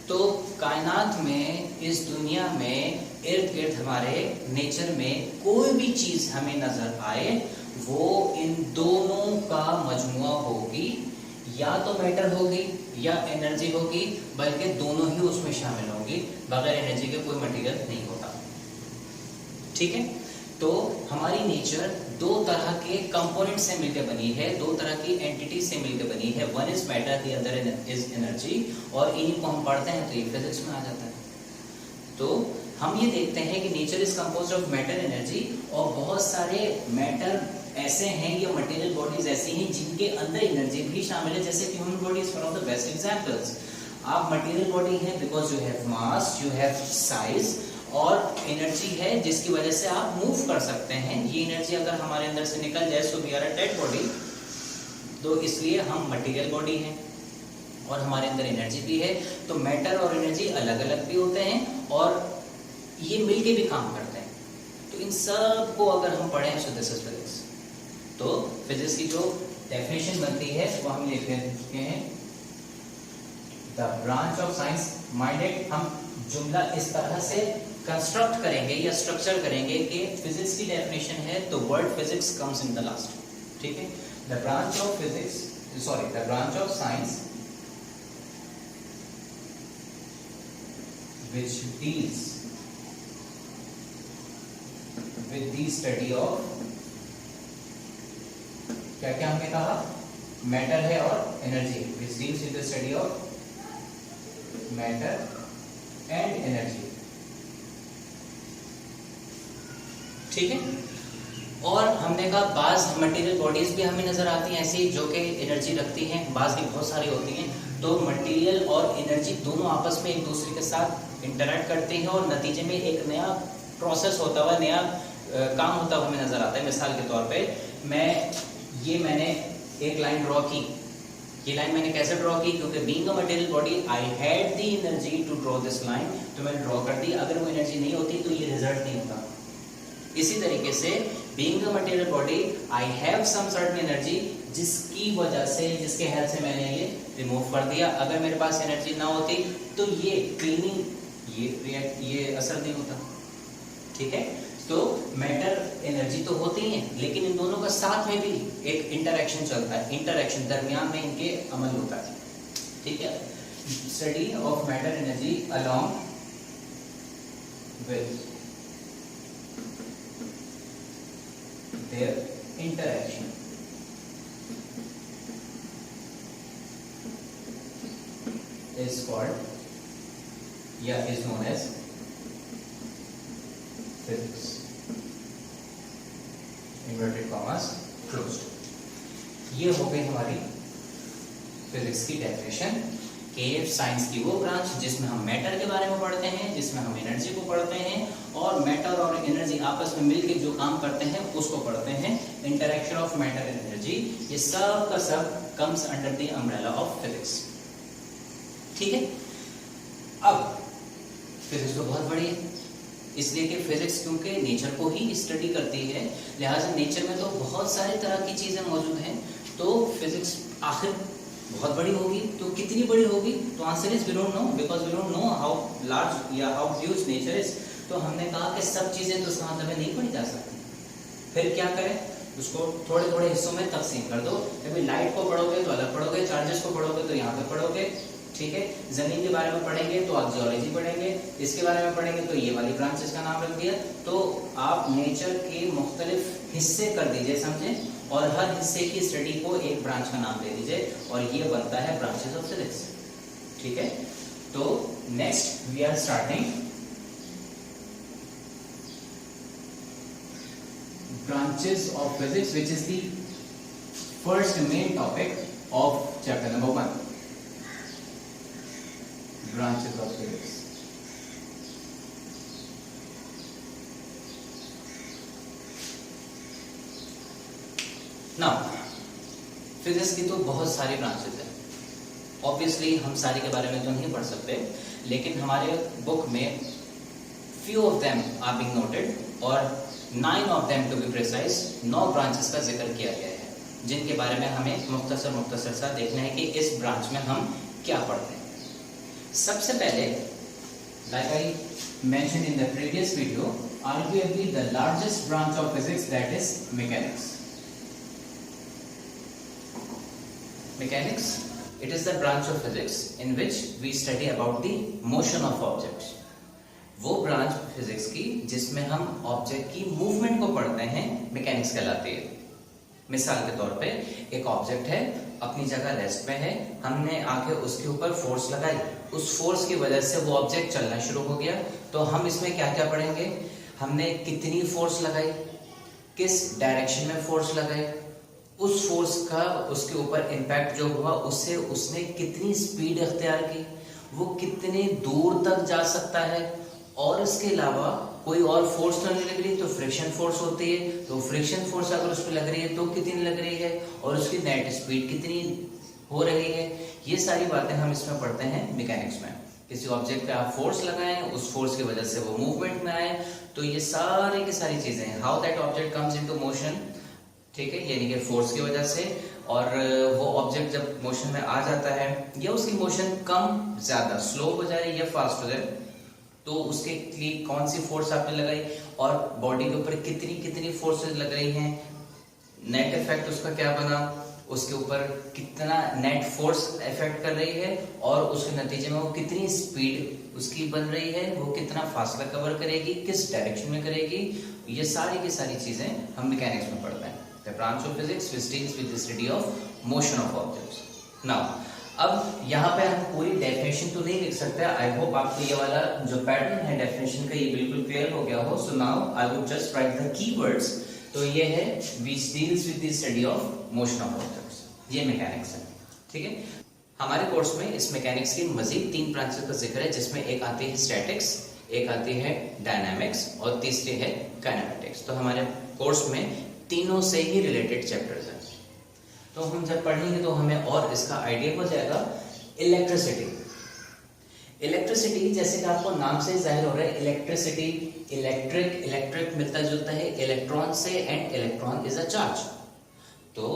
तो कायनात में, इस दुनिया में, इर्द गिर्द हमारे नेचर में कोई भी चीज हमें नजर आए वो इन दोनों का मजमुआ होगी, या तो मैटर होगी या एनर्जी होगी, बल्कि दोनों ही उसमें शामिल होंगी। बगैर एनर्जी के कोई मटेरियल नहीं होता। ठीक है, तो हमारी नेचर दो तरह के कंपोनेंट से मिलकर बनी है, दो तरह की एंटिटी से मिलकर बनी है। One is matter, the other is energy, और इन्हीं को हम पढ़ते हैं तो ये फिजिक्स में आ जाता है। तो हम ये देखते हैं कि nature is composed of matter, energy, और बहुत सारे मैटर ऐसे हैं या मटेरियल बॉडीज ऐसी हैं जिनके अंदर एनर्जी भी शामिल है, जैसे कि human body is one of the best examples. आप मटेरियल बॉडी है because you have mass, you have size, और एनर्जी है जिसकी वजह से आप मूव कर सकते हैं। ये एनर्जी अगर हमारे अंदर से निकल जाए so we are a dead body, तो इसलिए हम मटेरियल बॉडी हैं और हमारे अंदर एनर्जी भी है। तो मैटर और एनर्जी अलग अलग भी होते हैं और ये मिलके भी काम करते हैं। तो इन सब को अगर हम पढ़ें सो दिस इज फिजिक्स। तो फिजिक्स की जो डेफिनेशन बनती है वो हम लिख चुके हैं, the branch of science minded. हम जुमला इस तरह से कंस्ट्रक्ट करेंगे या स्ट्रक्चर करेंगे कि फिजिक्स की डेफिनेशन है तो word physics comes in the last. ठीक है, the branch of physics, sorry, the branch of science which deals with the study of, क्या क्या हमने कहा, मैटर है और energy, which deals with the study of matter and energy। ठीक है, और हमने कहा बाज मटेरियल बॉडीज भी हमें नजर आती हैं ऐसी जो कि एनर्जी रखती हैं, बाज भी बहुत सारी होती हैं। तो मटेरियल और एनर्जी दोनों आपस में एक दूसरे के साथ इंटरैक्ट करते हैं और नतीजे में एक नया प्रोसेस होता हुआ, नया काम होता हुआ हमें नजर आता है। मिसाल के तौर पे मैंने एक लाइन ड्रॉ की। ये लाइन मैंने कैसे ड्रॉ की, क्योंकि being a material body I had the energy to draw this line, तो मैंने ड्रॉ कर दी। अगर वो एनर्जी नहीं होती तो ये रिजल्ट नहीं होता। इसी तरीके से being a material body I have some certain energy, जिसकी वजह से, जिसके हेल्प से मैंने ये रिमूव कर दिया। अगर मेरे पास एनर्जी ना होती तो ये क्लीनिंग, ये असर नहीं होता। ठीक है, तो मैटर एनर्जी तो होती ही है, लेकिन इन दोनों का साथ में भी एक इंटरैक्शन चलता है, इंटरैक्शन दरमियान में इनके अमल होता है। ठीक है, study of matter energy along with their interaction is called, yeah, is known as physics, inverted commas closed। ये हो गई हमारी फिजिक्स की डेफिनेशन कि साइंस की वो ब्रांच जिसमें हम मैटर के बारे में पढ़ते हैं, जिसमें हम एनर्जी को पढ़ते हैं, और मैटर और एनर्जी आपस में मिलकर जो काम करते हैं उसको पढ़ते हैं, interaction of matter and energy. ये सब का सब comes under the umbrella of physics. ठीक है, अब फिजिक्स तो बहुत बड़ी है, इसलिए कि फिजिक्स क्योंकि नेचर को ही स्टडी करती है, लिहाजा नेचर में तो बहुत सारी तरह की चीजें मौजूद हैं। तो फिजिक्स आखिर बहुत बड़ी होगी, तो कितनी बड़ी होगी, तो answer is we don't know, because we don't know how large या हाउ ह्यूज नेचर इज। तो हमने कहा कि सब चीजें तो उसका मतलब में नहीं पढ़ी जा सकती, फिर क्या करें, उसको थोड़े थोड़े हिस्सों में तकसीम कर दो। कभी लाइट को पढ़ोगे तो अलग पढ़ोगे, चार्जेस को पढ़ोगे तो यहाँ पे पढ़ोगे। ठीक है, जमीन के बारे में पढ़ेंगे तो आप जियोलॉजी पढ़ेंगे, इसके बारे में पढ़ेंगे तो ये वाली ब्रांचेस का नाम रख दिया। तो आप नेचर के मुख्तलिफ हिस्से कर दीजिए, समझे, और हर हिस्से की स्टडी को एक ब्रांच का नाम दे दीजिए, और ये बनता है ब्रांचेस ऑफ फिजिक्स। ठीक है, तो next we are starting branches of physics, which is the first main topic of chapter number 1, branches of physics। now physics की तो बहुत सारी ब्रांचेस हैं, ऑब्वियसली हम सारे के बारे में तो नहीं पढ़ सकते, लेकिन हमारे बुक में few of them are being noted और 9 of them to be precise, 9 branches का जिक्र किया गया है, जिनके बारे में हमें मुख्तसर सा देखना है कि इस ब्रांच में हम क्या पढ़ते हैं। सबसे पहले, like I mentioned in the previous video, arguably the largest branch of physics, that is mechanics. Mechanics, it is the branch of physics in which we study about the motion of objects. वो branch physics की जिसमें हम object की movement को पढ़ते हैं mechanics कहलाती है। मिसाल के तौर पे एक ऑब्जेक्ट है, अपनी जगह रेस्ट में है, हमने आके उसके ऊपर फोर्स लगाई, उस फोर्स की वजह से वो ऑब्जेक्ट चलना शुरू हो गया। तो हम इसमें क्या क्या पढ़ेंगे, हमने कितनी फोर्स लगाई, किस डायरेक्शन में फोर्स लगाई, उस फोर्स का उसके ऊपर इम्पैक्ट जो हुआ उससे उसने कितनी स्पीड इख्तियार की, वो कितने दूर तक जा सकता है, और इसके अलावा कोई और फोर्स तो नहीं लग रही, तो फ्रिक्शन फोर्स होती है, तो फ्रिक्शन फोर्स अगर उस पर लग रही है तो कितनी लग रही है, और उसकी नेट स्पीड कितनी हो रही है। ये सारी बातें हम इसमें पढ़ते हैं मैकेनिक्स में। किसी ऑब्जेक्ट पे आप फोर्स लगाएं, उस फोर्स की वजह से वो मूवमेंट में आए, तो ये सारी की सारी चीजें, how that object comes into motion, ठीक है, यानी कि फोर्स की वजह से, और वो ऑब्जेक्ट जब मोशन में आ जाता है या उसकी मोशन कम ज्यादा स्लो हो जाए या फास्ट हो जाए, तो उसके लिए कौन सी फोर्स आपने लगाई और बॉडी के ऊपर कितनी कितनी फोर्सेस लग रही हैं, नेट इफेक्ट उसका क्या बना, उसके ऊपर कितना नेट फोर्स इफेक्ट कर रही है, और उसके नतीजे में वो कितनी स्पीड उसकी बन रही है, वो कितना फासला कवर करेगी, किस डायरेक्शन में करेगी, ये सारी की सारी चीजें हम मैकेनिक्स में पढ़ते हैं। The branch of physics which deals with the study of motion of objects. Now, अब यहाँ पे हम पूरी डेफिनेशन तो नहीं लिख सकते, आई होप आपको ये वाला जो पैटर्न है डेफिनेशन का ये बिल्कुल क्लियर हो गया हो। So now I would just right the keywords. तो ये है which deals with the study of motion of objects, ये मैकेनिक्स है, ठीक है। हमारे कोर्स में इस मैकेनिक्स की मजीद 3 ब्रांचेस का जिक्र है, जिसमें एक आती है स्टैटिक्स, एक आती है डायनामिक्स और तीसरी है काइनेमेटिक्स। तो हमारे कोर्स में तीनों से ही रिलेटेड चैप्टर्स हैं। तो हम जब पढ़ेंगे तो हमें और इसका आइडिया हो जाएगा। इलेक्ट्रिसिटी, इलेक्ट्रिसिटी जैसे कि आपको नाम से जाहिर हो रहा है, इलेक्ट्रिसिटी, इलेक्ट्रिक मिलता जुलता है इलेक्ट्रॉन से, and electron is a charge. तो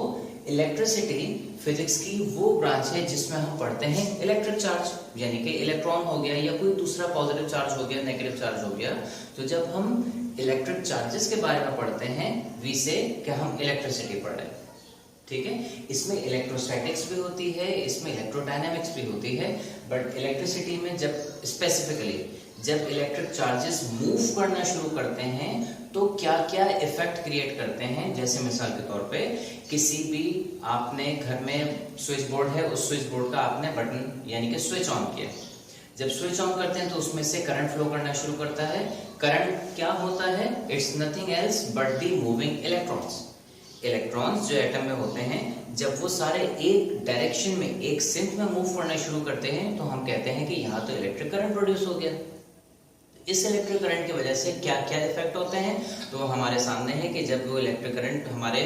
इलेक्ट्रिसिटी फिजिक्स की वो ब्रांच है जिसमें हम पढ़ते हैं इलेक्ट्रिक चार्ज, यानी कि इलेक्ट्रॉन हो गया या कोई दूसरा पॉजिटिव चार्ज हो गया, नेगेटिव चार्ज हो गया। तो जब हम इलेक्ट्रिक चार्जेस के बारे में पढ़ते हैं, वी से कि हम इलेक्ट्रिसिटी पढ़ रहे हैं, ठीक है। इसमें इलेक्ट्रोस्टैटिक्स भी होती है, इसमें इलेक्ट्रोडायनामिक्स भी होती है, बट इलेक्ट्रिसिटी में जब स्पेसिफिकली जब इलेक्ट्रिक चार्जेस मूव करना शुरू करते हैं तो क्या क्या इफेक्ट क्रिएट करते हैं। जैसे मिसाल के तौर पे किसी भी आपने घर में स्विच बोर्ड है, उस स्विच बोर्ड का आपने बटन यानी कि स्विच ऑन किया, जब स्विच ऑन करते हैं तो उसमें से करंट फ्लो करना शुरू करता है। करंट क्या होता है, it's nothing else but the moving electrons. Electrons जो एटम में होते हैं, जब वो सारे एक डायरेक्शन में, एक सिंक में मूव करना शुरू करते हैं तो हम कहते हैं कि यहाँ तो इलेक्ट्रिक करंट प्रोड्यूस हो गया। इस इलेक्ट्रिक करंट की वजह से क्या क्या इफेक्ट होते हैं, तो हमारे सामने है कि जब वो इलेक्ट्रिक करंट हमारे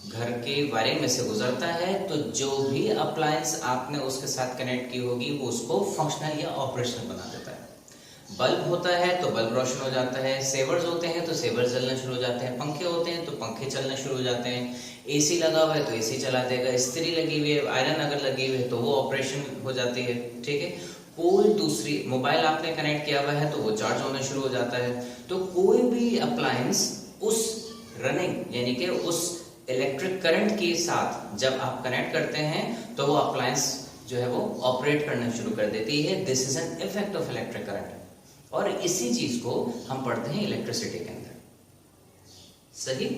घर के वायरिंग में से गुजरता है तो जो भी अप्लायंस आपने उसके साथ कनेक्ट की होगी वो उसको फंक्शनल या ऑपरेशनल बना देता है। बल्ब होता है तो बल्ब रोशन हो जाता है, सेवर्स होते हैं तो सेवर्स जलना शुरू हो जाते हैं, पंखे होते हैं तो पंखे चलना शुरू हो जाते हैं, एसी लगा हुआ है तो एसी चला देगा, इस्त्री लगी हुई है, आयरन अगर लगी हुई है तो वो ऑपरेशन हो जाती है, ठीक है। कोई दूसरी मोबाइल आपने कनेक्ट किया हुआ है तो वो चार्ज होना शुरू हो जाता है। तो कोई भी अप्लायंस उस रनिंग यानी कि उस इलेक्ट्रिक करंट के साथ जब आप कनेक्ट करते हैं तो वो अप्लायंस जो है वो ऑपरेट करना शुरू कर देती है। This is an effect of electric current, और इसी चीज को हम पढ़ते हैं इलेक्ट्रिसिटी के अंदर, सही।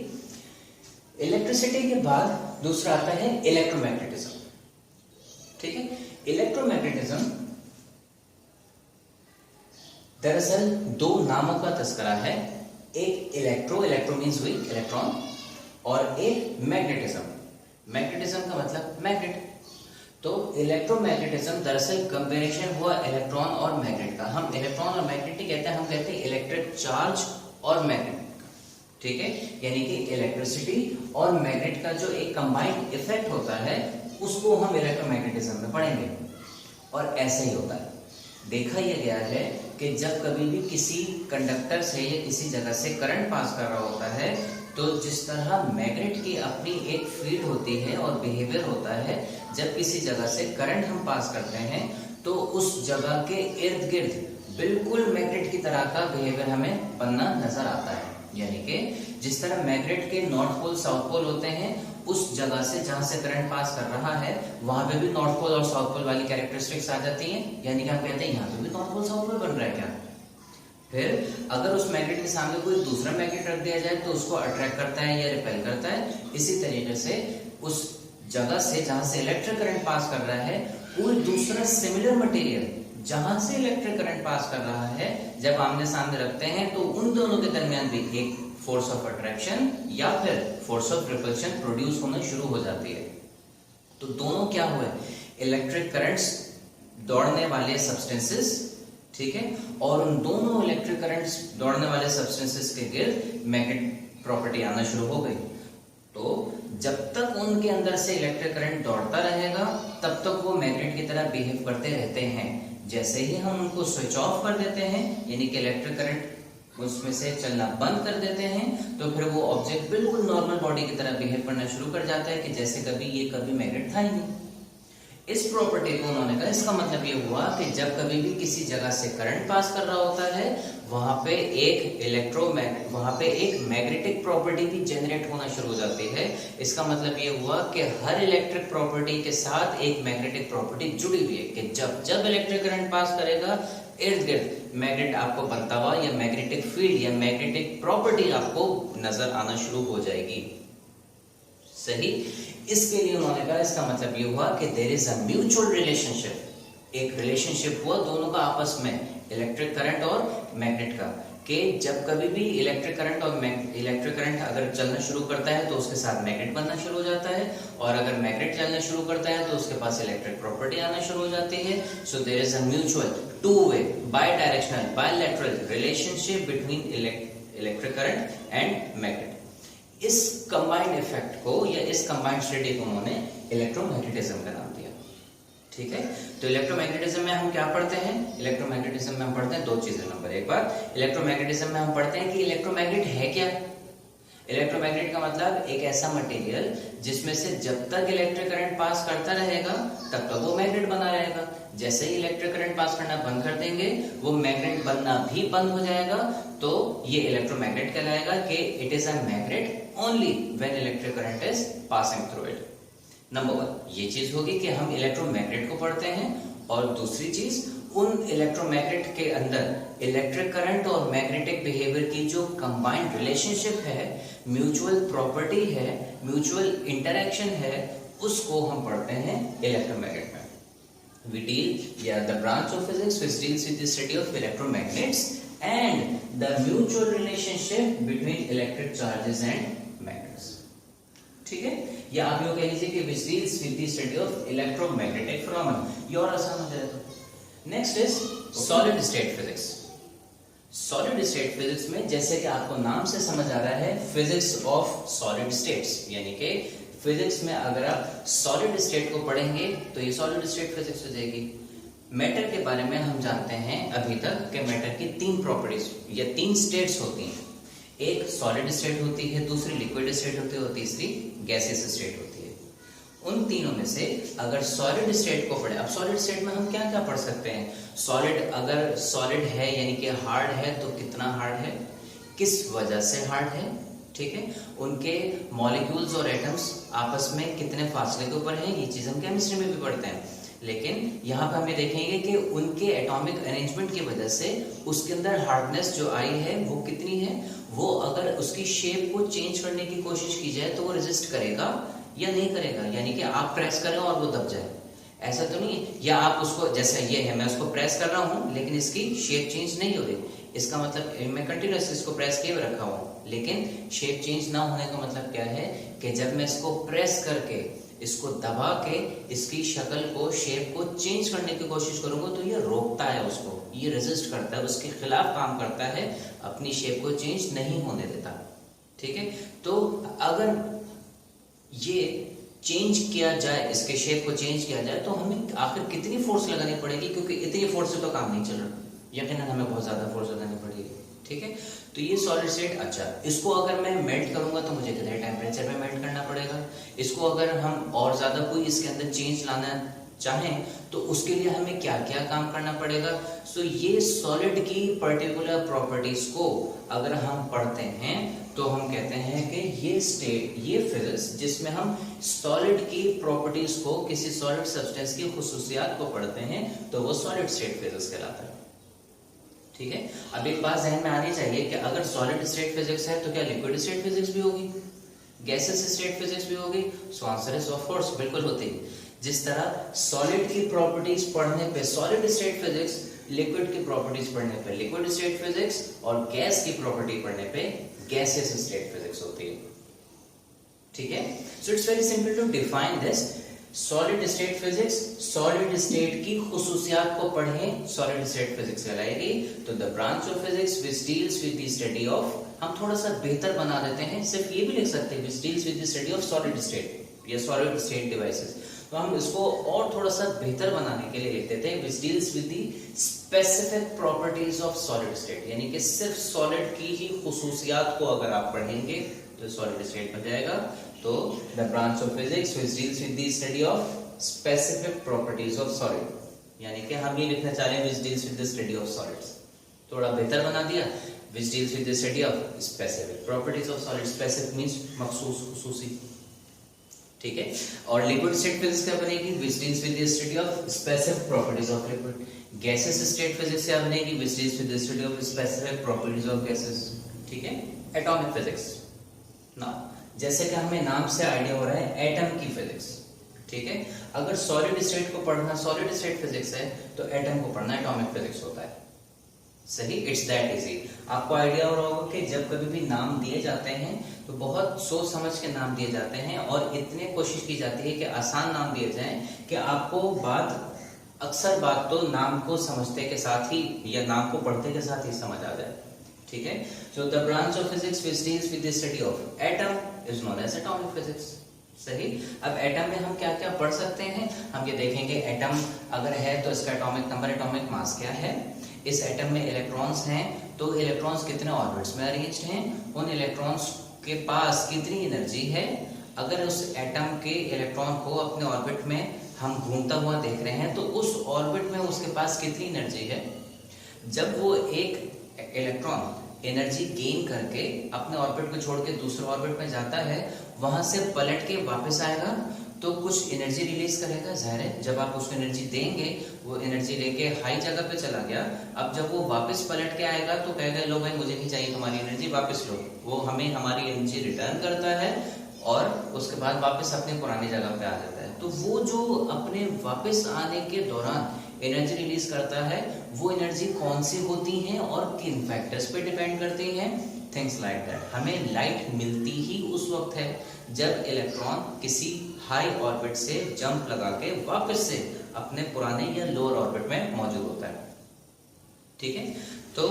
इलेक्ट्रिसिटी के बाद दूसरा आता है इलेक्ट्रोमैग्नेटिज्म, ठीक है। इलेक्ट्रोमैग्नेटिज्म दरअसल 2 नामों का तस्करा है, एक इलेक्ट्रो मींस वीक इलेक्ट्रॉन, और एक मैग्नेटिज्म। मैग्नेटिज्म का मतलब मैग्नेट। तो इलेक्ट्रोमैग्नेटिज्म दरअसल कंपैरिजन हुआ इलेक्ट्रॉन और मैग्नेट का। हम इलेक्ट्रॉन और मैग्नेट कहते हैं, हम कहते हैं इलेक्ट्रिक चार्ज और मैग्नेट का, ठीक है। यानी कि इलेक्ट्रिसिटी और मैग्नेट का जो एक कंबाइंड इफेक्ट होता है उसको हम इलेक्ट्रोमैग्नेटिज्म में पढ़ेंगे। और ऐसा ही होता है। देखा यह गया है कि जब कभी भी किसी कंडक्टर से या किसी जगह से करंट पास कर रहा होता है तो जिस तरह मैग्नेट की अपनी एक फील्ड होती है और बिहेवियर होता है, जब किसी जगह से करंट हम पास करते हैं तो उस जगह के इर्द गिर्द बिल्कुल मैग्नेट की तरह का बिहेवियर हमें बनना नजर आता है। यानी कि जिस तरह मैग्नेट के नॉर्थ पोल साउथ पोल होते हैं, उस जगह से जहां से करंट पास कर रहा है वहां पे भी नॉर्थ पोल और साउथ पोल वाली कैरेक्टरिस्टिक्स आ जाती हैं। यानी कि हम कहते हैं यहाँ पे भी नॉर्थ पोल साउथ पोल बन रहा है क्या। फिर अगर उस मैग्नेट के सामने कोई दूसरा मैग्नेट रख दिया जाए तो उसको अट्रैक्ट करता है या रिपेल करता है। इसी तरीके से उस जगह से जहां से इलेक्ट्रिक करंट पास कर रहा है कोई दूसरा सिमिलर मटेरियल जहां से इलेक्ट्रिक करंट पास कर रहा है, जब आमने सामने रखते हैं तो उन दोनों के दरमियान भी एक फोर्स ऑफ अट्रैक्शन या फिर फोर्स ऑफ रिपल्शन प्रोड्यूस होना शुरू हो जाती है। तो दोनों क्या हुए, इलेक्ट्रिक करंट्स दौड़ने वाले सब्सटेंसेस, ठीक है, और उन दोनों इलेक्ट्रिक करंट्स दौड़ने वाले सब्सटेंसेस के गिर्द मैग्नेट प्रॉपर्टी आना शुरू हो गई। तो जब तक उनके अंदर से इलेक्ट्रिक करंट दौड़ता रहेगा तब तक वो मैग्नेट की तरह बिहेव करते रहते हैं। जैसे ही हम उनको स्विच ऑफ कर देते हैं, यानी कि इलेक्ट्रिक करंट उसमें से चलना बंद कर देते हैं, तो फिर वो ऑब्जेक्ट बिल्कुल नॉर्मल बॉडी की तरह बिहेव करना शुरू कर जाता है कि जैसे कभी मैग्नेट था ही नहीं। इस प्रॉपर्टी को उन्होंने कहा, इसका मतलब ये हुआ कि जब कभी भी किसी जगह से करंट पास कर रहा होता है वहां पे एक मैग्नेटिक प्रॉपर्टी भी जनरेट होना शुरू हो जाती है। इसका मतलब ये हुआ कि हर इलेक्ट्रिक प्रॉपर्टी के साथ एक मैग्नेटिक प्रॉपर्टी जुड़ी हुई है कि जब जब इलेक्ट्रिक करंट पास करेगा इर्द गिर्द मैग्नेट आपको बनता हुआ या मैग्नेटिक फील्ड या मैग्नेटिक प्रॉपर्टी आपको नजर आना शुरू हो जाएगी। सही। इसके लिए उन्होंने कहा, इसका मतलब ये हुआ कि there is a mutual relationship, एक रिलेशनशिप हुआ दोनों का आपस में, इलेक्ट्रिक करंट और मैग्नेट का, कि जब कभी भी इलेक्ट्रिक करंट अगर चलना शुरू करता है तो उसके साथ मैग्नेट बनना शुरू हो जाता है, और अगर मैग्नेट चलना शुरू करता है तो उसके पास इलेक्ट्रिक प्रॉपर्टी आना शुरू हो जाती है। So there is a mutual two way bidirectional bilateral relationship between electric current and magnet. इस कंबाइंड इफेक्ट को या इस कंबाइंड स्टडी को उन्होंने इलेक्ट्रोमैग्नेटिज्म का नाम दिया। ठीक है, तो इलेक्ट्रोमैग्नेटिज्म में हम क्या पढ़ते हैं, इलेक्ट्रोमैग्नेटिज्म में हम पढ़ते हैं दो चीजें। नंबर एक बात, इलेक्ट्रोमैग्नेटिज्म में हम पढ़ते हैं कि इलेक्ट्रोमैग्नेट है क्या। इलेक्ट्रोमैग्नेट का मतलब एक ऐसा मटेरियल जिसमें से जब तक इलेक्ट्रिक करंट पास करता रहेगा तब तक वो मैग्नेट बना रहेगा। जैसे ही इलेक्ट्रिक करंट पास करना बंद कर देंगे वो मैग्नेट बनना भी बंद हो जाएगा, तो ये इलेक्ट्रोमैग्नेट कहलाएगा कि it is a magnet only when electric current is passing through it. Number one ये चीज होगी कि हम इलेक्ट्रोमैग्नेट को पढ़ते हैं, और दूसरी चीज उन इलेक्ट्रोमैग्नेट के अंदर इलेक्ट्रिक करंट और मैग्नेटिक बिहेवियर की जो कंबाइंड रिलेशनशिप है, म्यूचुअल प्रॉपर्टी है, म्यूचुअल इंटरेक्शन है, उसको हम पढ़ते हैं इलेक्ट्रोमैग्नेट में। We deal, the branch of physics which deals with the study of electromagnets and the mutual relationship between electric charges and magnets. ठीक है, या आप यूँ कह लीजिए कि which deals with the study of electromagnetic phenomena, ये और आसान हो जाएगा। Next is solid state physics. Solid state physics में जैसे कि आपको नाम से समझ आ रहा है, फिजिक्स ऑफ सॉलिड स्टेट्स, यानी कि फिजिक्स में अगर आप सॉलिड स्टेट को पढ़ेंगे तो ये सॉलिड स्टेट फिजिक्स हो जाएगी। मैटर के बारे में हम जानते हैं अभी तक कि मैटर की तीन प्रॉपर्टीज या तीन स्टेट्स होती हैं। एक सॉलिड स्टेट होती है, दूसरी लिक्विड स्टेट होती है और तीसरी गैसियस स्टेट होती है। उन तीनों में से अगर सॉलिड स्टेट को पढ़े, अब सॉलिड स्टेट में हम क्या क्या पढ़ सकते हैं। सॉलिड अगर सॉलिड है यानी कि हार्ड है तो कितना हार्ड है, किस वजह से हार्ड है, ठीक है, उनके मॉलिक्यूल्स और एटम्स आपस में कितने फासले के ऊपर हैं, ये चीज हम केमिस्ट्री में भी पढ़ते हैं। लेकिन यहाँ पर हम ये देखेंगे कि उनके एटॉमिक अरेंजमेंट की वजह से उसके अंदर हार्डनेस जो आई है वो कितनी है, वो अगर उसकी शेप को चेंज करने की कोशिश की जाए तो वो रेजिस्ट करेगा या नहीं करेगा, यानी कि आप प्रेस करें और वो दब जाए, ऐसा तो नहीं है। या आप उसको, जैसे ये है मैं उसको प्रेस कर रहा हूँ लेकिन इसकी शेप चेंज नहीं हो रही, इसका मतलब मैं कंटिन्यूअसली इसको प्रेस किए रखा हुआ लेकिन शेप चेंज ना होने का मतलब क्या है कि जब मैं इसको प्रेस करके इसको दबा के इसकी शक्ल को, शेप को चेंज करने की कोशिश करूंगा तो ये रोकता है उसको, ये रेजिस्ट करता है, उसके खिलाफ काम करता है, अपनी शेप को चेंज नहीं होने देता। ठीक है, तो अगर ये चेंज किया जाए, इसके शेप को चेंज किया जाए, तो हमें आखिर कितनी फोर्स लगानी पड़ेगी, क्योंकि इतनी फोर्स से तो काम नहीं चल रहा, यकीनन हमें बहुत ज्यादा फोर्स लगानी पड़ेगी। ठीक है, तो ये सॉलिड स्टेट। अच्छा, इसको अगर मैं मेल्ट करूंगा तो मुझे कितने टेम्परेचर पे मेल्ट करना पड़ेगा, इसको अगर हम और ज्यादा कोई इसके अंदर चेंज लाना चाहें तो उसके लिए हमें क्या क्या काम करना पड़ेगा। सो ये सॉलिड की पर्टिकुलर प्रॉपर्टीज को अगर हम पढ़ते हैं तो हम कहते हैं कि ये स्टेट, ये फिजिक्स जिसमें हम सॉलिड की प्रॉपर्टीज को, किसी सॉलिड सब्सटेंस की खुसूसियात को पढ़ते हैं, तो वो सॉलिड स्टेट फिजिक्स कहलाता है। ठीक है, अब एक बात ध्यान में आनी चाहिए कि अगर सॉलिड स्टेट फिजिक्स है तो क्या लिक्विड स्टेट फिजिक्स भी होगी, गैसेस स्टेट फिजिक्स भी होगी? So answer is of course, बिल्कुल होती है। जिस तरह सॉलिड की प्रॉपर्टीज पढ़ने पे सॉलिड स्टेट फिजिक्स, लिक्विड की प्रॉपर्टीज पढ़ने पे लिक्विड स्टेट फिजिक्स, और गैस की प्रॉपर्टी पढ़ने पे गैसेस स्टेट फिजिक्स होती है। ठीक है, so it's very simple to define this. Solid state physics, solid state की खुसूसियात को पढ़ें, सॉलिड स्टेट फिजिक्स कहलाएगी। तो the branch of physics which deals with the study of, हम थोड़ा सा बेहतर बना देते हैं, सिर्फ ये भी लिख सकते हैं विच deals with the study of solid state या सॉलिड स्टेट डिवाइसेस। तो हम इसको और थोड़ा सा बेहतर बनाने के लिए लिख देते हैं विच deals with the specific properties of solid state, यानी कि सिर्फ सॉलिड की ही खुसूसियात को अगर आप पढ़ेंगे तो सॉलिड स्टेट बन जाएगा। तो the branch of physics which deals with the study of specific properties of solid, यानी कि हम ये लिखना चाह रहे हैं which deals with the study of solids, थोड़ा बेहतर बना दिया, which deals with the study of specific properties of solid. Specific means मखसूस, खुसूसी। ठीक है, और लिक्विड स्टेट फिजिक्स क्या बनेगी, which deals with the study of specific properties of liquid. Gases state physics क्या बनेगी, which deals with the study of specific properties of gases. ठीक है, एटॉमिक फिजिक्स ना, जैसे कि हमें नाम से आइडिया हो रहा है एटम की फिजिक्स। ठीक है, अगर सॉलिड स्टेट को पढ़ना सॉलिड स्टेट फिजिक्स है तो एटम को पढ़ना एटॉमिक फिजिक्स होता है। सही, इट्स दैट इजी। आपको आइडिया हो रहा होगा कि जब कभी भी नाम दिए जाते हैं तो बहुत सोच समझ के नाम दिए जाते हैं, और इतने कोशिश की जाती है कि आसान नाम दिए जाएं कि आपको अक्सर बात तो नाम को समझते के साथ ही या नाम को पढ़ते के साथ ही समझ आ जाए। ठीक है, so the branch of physics which deals with the study of atom is known as atomic physics. सही, अब एटम में हम क्या क्या पढ़ सकते हैं, हम ये देखेंगे। एटम अगर है तो इसका एटॉमिक नंबर, एटॉमिक मास क्या है, इस एटम में इलेक्ट्रॉन्स हैं तो इलेक्ट्रॉन्स कितने ऑर्बिट्स में अरेंज्ड हैं, उन इलेक्ट्रॉन्स के पास कितनी एनर्जी है। अगर उस एटम के इलेक्ट्रॉन को अपने ऑर्बिट में हम घूमता हुआ देख रहे हैं तो उस ऑर्बिट में उसके पास कितनी एनर्जी है। जब वो एक इलेक्ट्रॉन एनर्जी गेन करके अपने ऑर्बिट को छोड़ के दूसरे ऑर्बिट में जाता है, वहां से पलट के वापस आएगा तो कुछ एनर्जी रिलीज करेगा। जाहिर है जब आप उसको एनर्जी देंगे वो एनर्जी लेके हाई जगह पे चला गया, अब जब वो वापस पलट के आएगा तो कहेगा लो भाई मुझे नहीं चाहिए तुम्हारी एनर्जी, वापस लो। वो हमें हमारी एनर्जी रिटर्न करता है और उसके बाद वापस अपने पुरानी जगह पे आ जाता है। तो वो जो अपने वापस आने के दौरान एनर्जी रिलीज करता है, वो एनर्जी कौन सी होती है और किन फैक्टर्स पे डिपेंड करती है। Things like that. हमें लाइट मिलती ही उस वक्त है जब इलेक्ट्रॉन किसी हाई ऑर्बिट से जंप लगा के वापस से अपने पुराने या लोअर ऑर्बिट में मौजूद होता है। ठीक है, तो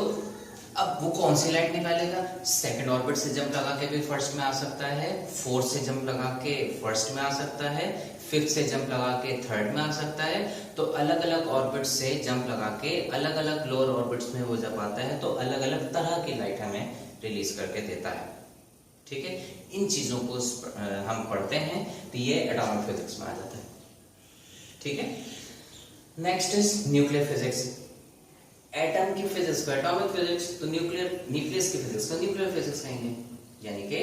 अब वो कौन सी लाइट निकालेगा, सेकंड ऑर्बिट से जंप लगा के भी फर्स्ट में आ सकता है, फोर्थ से जंप लगा के फर्स्ट में आ सकता है, फिफ्थ से जंप लगा के थर्ड में आ सकता है। तो अलग अलग ऑर्बिट से जंप लगा के अलग अलग लोअर ऑर्बिट्स में वो जब आता है तो अलग अलग तरह की लाइट हमें रिलीज करके देता है। ठीक है, इन चीजों को हम पढ़ते हैं तो ये एटॉमिक फिजिक्स में आ जाता है। ठीक है, next is nuclear physics. Atom की फिजिक्स को एटॉमिक फिजिक्स, तो न्यूक्लियस की फिजिक्स को न्यूक्लियर फिजिक्स कहेंगे। यानी कि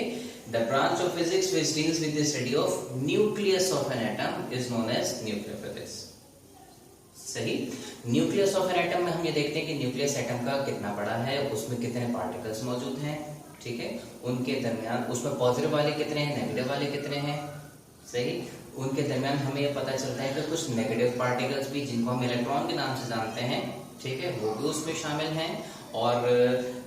the branch of physics which deals with the study of nucleus of an atom is known as nuclear physics. सही, nucleus of an atom में हम ये देखते हैं कि न्यूक्लियस एटम का कितना बड़ा है, उसमें कितने पार्टिकल्स मौजूद हैं। ठीक है, उनके दरमियान उसमें पॉजिटिव वाले कितने हैं, नेगेटिव वाले कितने हैं। सही, उनके दरमियान हमें ये पता चलता है कि कुछ नेगेटिव पार्टिकल्स भी जिनको हम इलेक्ट्रॉन के नाम से जानते हैं, ठीक है, वो भी उसमें शामिल हैं। और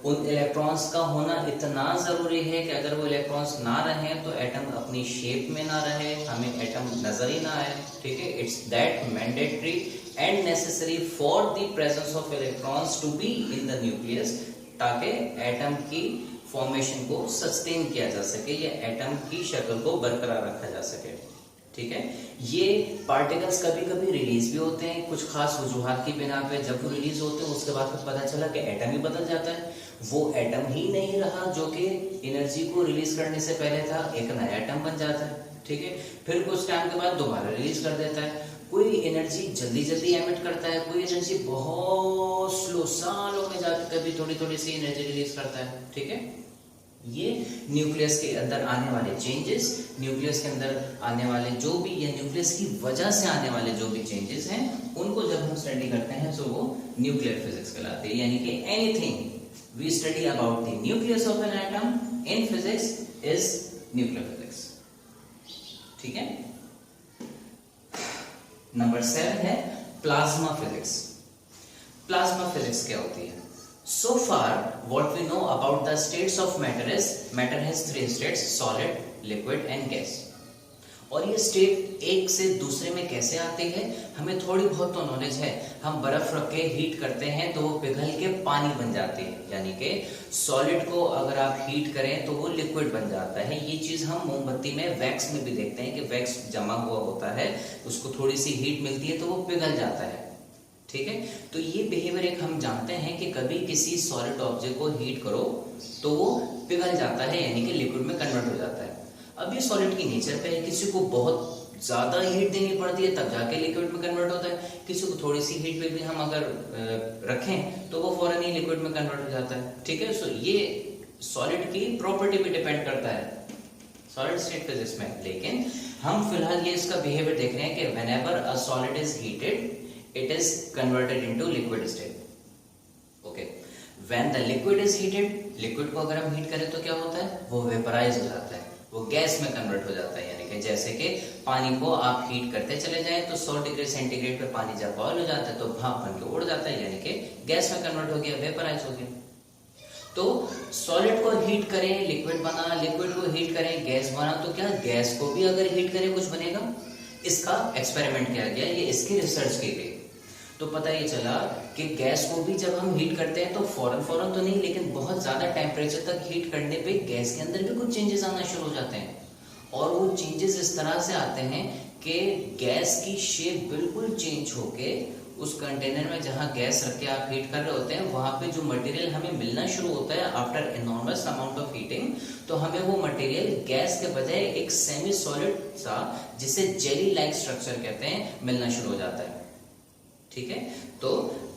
उन इलेक्ट्रॉन्स का होना इतना जरूरी है कि अगर वो इलेक्ट्रॉन्स ना रहें तो एटम अपनी शेप में ना रहे, हमें एटम नजर ही ना आए। ठीक है, it's that mandatory and necessary for the presence of electrons to be in the nucleus, ताकि एटम की फॉर्मेशन को सस्टेन किया जा सके या एटम की शक्ल को बरकरार रखा जा सके। ठीक है। ये पार्टिकल्स कभी कभी रिलीज भी होते हैं कुछ खास वजूहात की बिना पे। जब वो रिलीज होते हैं उसके बाद फिर पता चला कि एटम ही बदल जाता है, वो एटम ही नहीं रहा जो कि एनर्जी को रिलीज करने से पहले था, एक नया एटम बन जाता है। ठीक है, फिर कुछ टाइम के बाद दोबारा रिलीज कर देता है। कोई एनर्जी जल्दी जल्दी एमिट करता है, कोई एनर्जी बहुत स्लो सालों में जाकर कभी थोड़ी थोड़ी सी एनर्जी रिलीज करता है। ठीक है, ये न्यूक्लियस के अंदर आने वाले चेंजेस, न्यूक्लियस के अंदर आने वाले जो भी, या न्यूक्लियस की वजह से आने वाले जो भी चेंजेस हैं, उनको जब हम स्टडी करते हैं तो वो न्यूक्लियर फिजिक्स कहलाती है। यानी कि anything we study about the nucleus of an atom in physics is nuclear physics. ठीक है, नंबर 7 है प्लाज्मा फिजिक्स। प्लाज्मा फिजिक्स क्या होती है? So far, what we know about the states of matter is matter has 3 states: solid, liquid and gas. और ये state एक से दूसरे में कैसे आती है हमें थोड़ी बहुत तो नॉलेज है। हम बर्फ रख के हीट करते हैं तो वो पिघल के पानी बन जाती है, यानी कि सॉलिड को अगर आप हीट करें तो वो लिक्विड बन जाता है। ये चीज हम मोमबत्ती में, वैक्स में भी देखते हैं कि वैक्स जमा हुआ होता है, उसको थोड़ी सी हीट मिलती है तो वो पिघल जाता है। ठीक है, तो ये बिहेवियर एक हम जानते हैं कि कभी किसी सॉलिड ऑब्जेक्ट को हीट करो तो वो पिघल जाता है, यानी कि लिक्विड में कन्वर्ट हो जाता है। अब ये सॉलिड की नेचर पे है, किसी को बहुत ज्यादा हीट देनी पड़ती है तब जाके लिक्विड में कन्वर्ट होता है, किसी को थोड़ी सी हीट पे भी हम अगर रखें तो वो फौरन ही लिक्विड में कन्वर्ट हो जाता है। ठीक है, सो ये सॉलिड की प्रॉपर्टी पे डिपेंड करता है सॉलिड स्टेट फिजिक्स में। लेकिन हम फिलहाल ये इसका बिहेवियर देख रहे हैं कि whenever a solid is heated it is converted into liquid state. Okay, when the liquid is heated, liquid को अगर हम हीट करें तो क्या होता है, वो वेपराइज हो जाता है, वो गैस में कन्वर्ट हो जाता है। यानी कि जैसे कि पानी को आप हीट करते चले जाएं तो 100 डिग्री सेंटीग्रेड पे पानी जब बॉयल हो जाता है तो भाप बन के उड़ जाता है, यानी कि गैस में कन्वर्ट हो गया, वेपराइज हो गया। तो सॉलिड को हीट करें लिक्विड बना, लिक्विड को हीट करें गैस बना, तो क्या गैस को भी अगर हीट करें कुछ बनेगा? इसका एक्सपेरिमेंट किया गया, ये इसकी रिसर्च की गई, तो पता ये चला कि गैस को भी जब हम हीट करते हैं तो फौरन फौरन तो नहीं, लेकिन बहुत ज्यादा टेम्परेचर तक हीट करने पे गैस के अंदर भी कुछ चेंजेस आना शुरू हो जाते हैं। और वो चेंजेस इस तरह से आते हैं कि गैस की शेप बिल्कुल चेंज होके उस कंटेनर में जहां गैस रख के आप हीट कर रहे होते हैं वहां पे जो मटेरियल हमें मिलना शुरू होता है after enormous amount of heating, तो हमें वो मटेरियल गैस के बजाय एक सेमी सॉलिड सा, जिसे जेली लाइक स्ट्रक्चर कहते हैं, मिलना शुरू हो जाता है। ठीक है, तो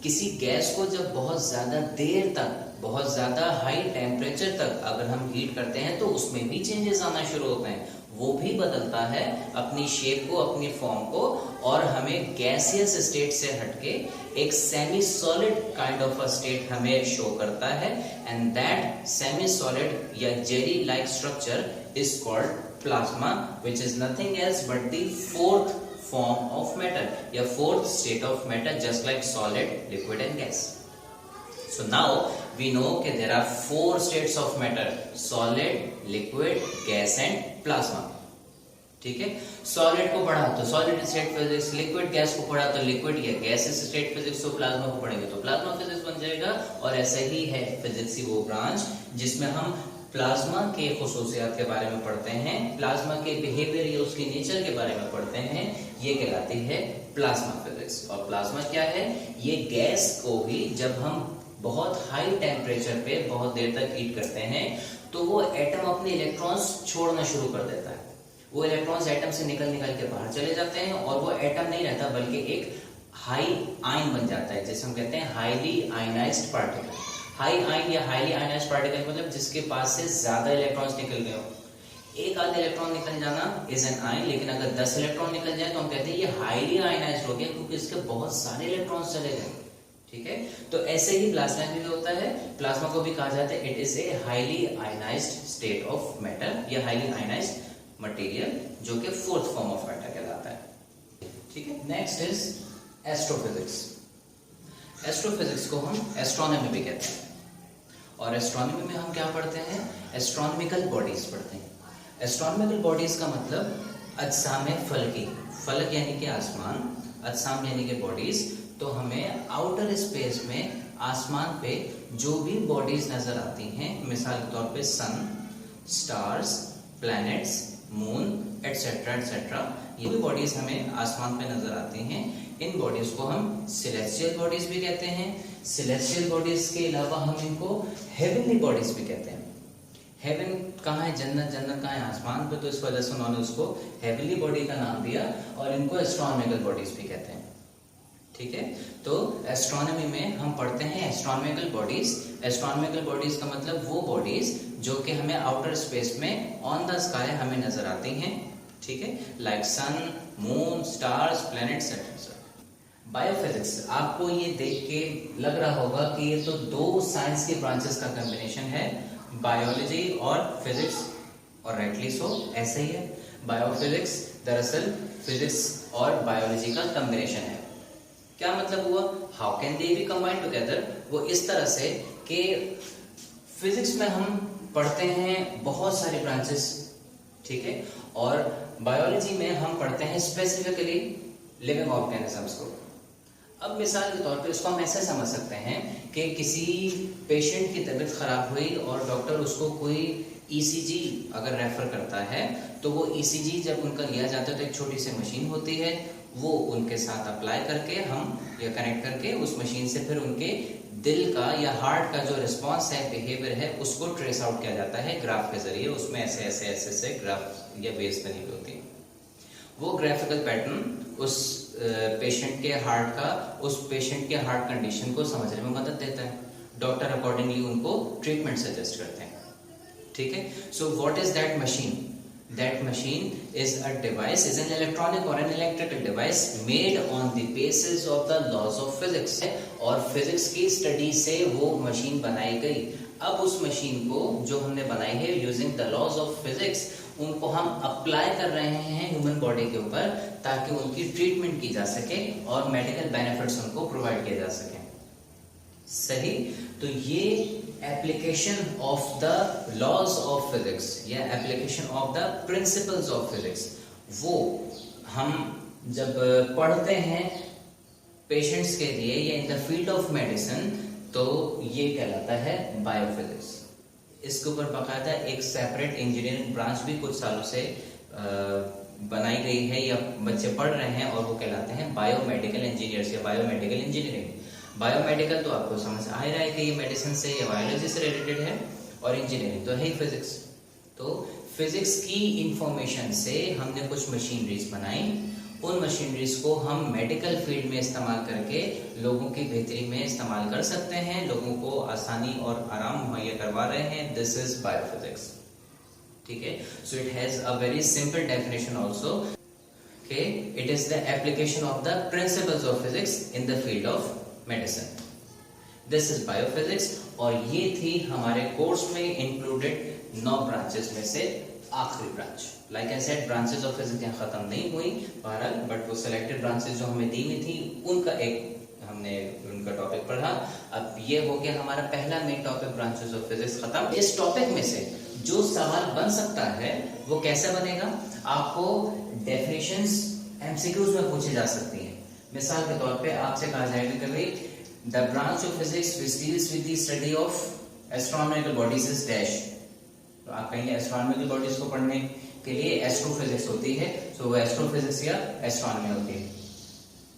किसी गैस को जब बहुत ज्यादा देर तक, बहुत ज्यादा हाई टेम्परेचर तक अगर हम हीट करते हैं तो उसमें भी चेंजेस आना शुरू होते हैं, वो भी बदलता है अपनी शेप को, अपनी फॉर्म को, और हमें गैसियस स्टेट से हटके एक semi solid kind of a state हमें शो करता है। एंड दैट सेमी सॉलिड या jelly like structure is called plasma, which is nothing else but the fourth form of matter, या fourth state of matter, just like solid, liquid and gas. So now we know that there are 4 states of matter: solid, liquid, gas and plasma. ठीक है, solid को पढ़ा तो solid state physics, liquid gas को पढ़ा तो liquid या gas state physics, तो प्लाज्मा को पढ़ेंगे तो प्लाज्मा फिजिक्स बन जाएगा। और ऐसा ही है फिजिक्स की वो ब्रांच जिसमें हम प्लाज्मा के खुसूसियात के बारे में पढ़ते हैं, प्लाज्मा के बिहेवियर या उसकी नेचर के बारे में पढ़ते हैं, ये कहलाती है प्लाज्मा फिजिक्स। और प्लाज्मा क्या है? ये गैस को भी जब हम बहुत हाई टेम्परेचर पे बहुत देर तक हीट करते हैं तो वो एटम अपने इलेक्ट्रॉन्स छोड़ना शुरू कर देता है। वो इलेक्ट्रॉन्स एटम से निकल के बाहर चले जाते हैं और वो एटम नहीं रहता बल्कि एक हाई आयन बन जाता है, जिसे हम कहते हैं highly ionised particle. High ion या हाईली आयनाइज्ड पार्टिकल मतलब जिसके पास से ज्यादा इलेक्ट्रॉन्स निकल गए हो। एक आधा इलेक्ट्रॉन निकल जाना इज एन आयन, लेकिन अगर 10 इलेक्ट्रॉन निकल जाए तो हम कहते हैं ये हाईली आयनाइज्ड हो गया, क्योंकि इसके बहुत सारे इलेक्ट्रॉन्स चले गए। ठीक है, तो ऐसे ही प्लाज्मा भी होता है, प्लाज्मा को भी कहा जाता है it is a highly ionised state of matter या हाईली आयनाइज्ड मटेरियल, जो कि फोर्थ फॉर्म ऑफ मैटर कहलाता है। ठीक है, नेक्स्ट इज एस्ट्रोफिजिक्स। एस्ट्रोफिजिक्स को हम एस्ट्रोनॉमी भी कहते हैं, और एस्ट्रोनॉमी में हम क्या पढ़ते हैं? एस्ट्रोनॉमिकल बॉडीज पढ़ते हैं। एस्ट्रोनॉमिकल बॉडीज का मतलब अजसाम फलकी, फलक यानी कि आसमान, अजसाम यानी कि बॉडीज। तो हमें आउटर स्पेस में आसमान पे जो भी बॉडीज नजर आती हैं, मिसाल के तौर पे sun, stars, planets, moon, etcetera etcetera. ये भी बॉडीज हमें आसमान पे नजर आती हैं। इन बॉडीज को हम सेलेस्टियल बॉडीज भी कहते हैं। सेलेस्टियल बॉडीज के अलावा हम इनको हेवनली बॉडीज भी कहते हैं। हेवन कहाँ है? जन्नत। जन्नत कहाँ है? आसमान पे। तो इस वजह से उन्होंने उसको हेवनली बॉडी का नाम दिया और इनको एस्ट्रोनॉमिकल बॉडीज भी कहते हैं। ठीक है, तो एस्ट्रोनॉमी में हम पढ़ते हैं एस्ट्रोनॉमिकल बॉडीज। एस्ट्रोनॉमिकल बॉडीज का मतलब वो बॉडीज जो कि हमें आउटर स्पेस में ऑन द स्काई हमें नजर आती हैं। ठीक है, like sun, moon, stars, planets etcetera. Biophysics, आपको ये देख के लग रहा होगा कि ये तो दो साइंस के ब्रांचेस का कॉम्बिनेशन है, बायोलॉजी और फिजिक्स, और राइटली सो, ऐसे ही है। बायोफिजिक्स दरअसल फिजिक्स और बायोलॉजी का कॉम्बिनेशन है। क्या मतलब हुआ? How can they B combined together? वो इस तरह से कि फिजिक्स में हम पढ़ते हैं बहुत सारे ब्रांचेस, ठीक है, और बायोलॉजी में हम पढ़ते हैं स्पेसिफिकली लिविंग ऑर्गेनिजम्स को। अब मिसाल के तौर पे इसको हम ऐसे समझ सकते हैं कि किसी पेशेंट की तबीयत खराब हुई और डॉक्टर उसको कोई ईसीजी अगर रेफर करता है, तो वो ईसीजी जब उनका लिया जाता है तो एक छोटी सी मशीन होती है, वो उनके साथ अप्लाई करके हम या कनेक्ट करके उस मशीन से फिर उनके दिल का या हार्ट का जो रिस्पॉन्स है, बिहेवियर है, उसको ट्रेस आउट किया जाता है ग्राफ के जरिए। उसमें ऐसे ऐसे ऐसे ऐसे ग्राफ या वेव्स बनी हुई होती है। वो ग्राफिकल पैटर्न उस पेशेंट के हार्ट का, उस पेशेंट के हार्ट कंडीशन को समझने में मदद देता है। डॉक्टर अकॉर्डिंगली उनको ट्रीटमेंट सजेस्ट करते हैं। ठीक है, so what is that machine? That machine is a device, is an electronic or an electrical device made on the basis of the laws of physics. और फिजिक्स की study से वो machine बनाई गई। अब उस मशीन को जो हमने बनाई है using the laws of physics, उनको हम अप्लाई कर रहे हैं ह्यूमन बॉडी के ऊपर ताकि उनकी ट्रीटमेंट की जा सके और मेडिकल बेनिफिट्स उनको प्रोवाइड किए जा सके। सही, तो ये application of the laws of physics या application of the principles of physics, वो हम जब पढ़ते हैं पेशेंट्स के लिए या in the field of medicine, तो ये कहलाता है बायोफिजिक्स। इसके ऊपर बाकायदा एक सेपरेट इंजीनियरिंग ब्रांच भी कुछ सालों से बनाई गई है या बच्चे पढ़ रहे हैं, और वो कहलाते हैं बायोमेडिकल इंजीनियर्स या बायोमेडिकल इंजीनियरिंग। बायोमेडिकल तो आपको समझ आ रहा है कि ये मेडिसिन से या बायोलॉजी से रिलेटेड है, और इंजीनियरिंग तो है ही फिजिक्स। तो फिजिक्स की इंफॉर्मेशन से हमने कुछ मशीनरीज बनाई। उन मशीनरीज को हम मेडिकल फील्ड में इस्तेमाल करके लोगों की बेहतरी में इस्तेमाल कर सकते हैं, लोगों को आसानी और आराम मुहैया करवा रहे हैं। This is biophysics. ठीक है, so it has a very simple definition also कि it is the application of the principles of physics in the field of medicine. This is biophysics, और ये थी हमारे कोर्स में इंक्लूडेड 9 ब्रांचेस में से आखिरी branch. Like I said, branches of physics यहाँ खत्म नहीं हुई बहरहाल, बट वो सिलेक्टेड ब्रांचेस जो हमें दी हुई थी उनका एक हमने उनका टॉपिक पढ़ा। अब ये हो गया हमारा पहला main topic, branches of physics खत्म। इस टॉपिक में से जो सवाल बन सकता है वो कैसे बनेगा? आपको डेफिनेशंस एमसीक्यूज में पूछी जा सकती है। मिसाल के तौर पे आपसे कहा जाएगा कि भाई the branch of physics which deals with the study of astronomical bodies is dash. तो आप कहेंगे एस्ट्रोनॉमिकल बॉडीज को पढ़ने के लिए एस्ट्रोफिजिक्स होती है, तो वो एस्ट्रोफिजिक्स या एस्ट्रोनॉमी होती है।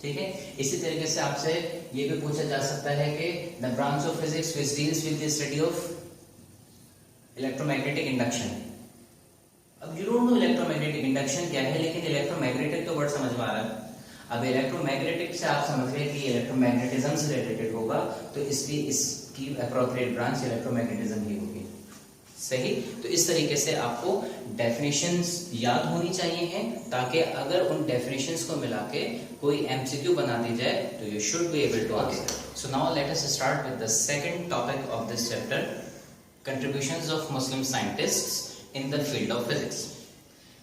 ठीक है, इसी तरीके से आपसे ये भी पूछा जा सकता है कि the branch of physics which deals with the study of electromagnetic induction. अब you don't know electromagnetic induction क्या है, लेकिन इलेक्ट्रोमैग्नेटिक तो वर्ड समझ में आ रहा है। अब इलेक्ट्रोमैग्नेटिक से आप समझ गए कि इलेक्ट्रोमैग्नेटिज्म से रिलेटेड होगा, तो इसलिए इसकी अप्रोप्रिएट ब्रांच इलेक्ट्रोमैग्नेटिज्म ही होगी। सही, तो इस तरीके से आपको डेफिनेशंस याद होनी चाहिए हैं, ताकि अगर उन डेफिनेशंस को मिला के कोई एमसीक्यू बना दी जाए तो you should be able to answer. So now let us start with the second topic of this chapter, contributions of Muslim scientists in the field of physics.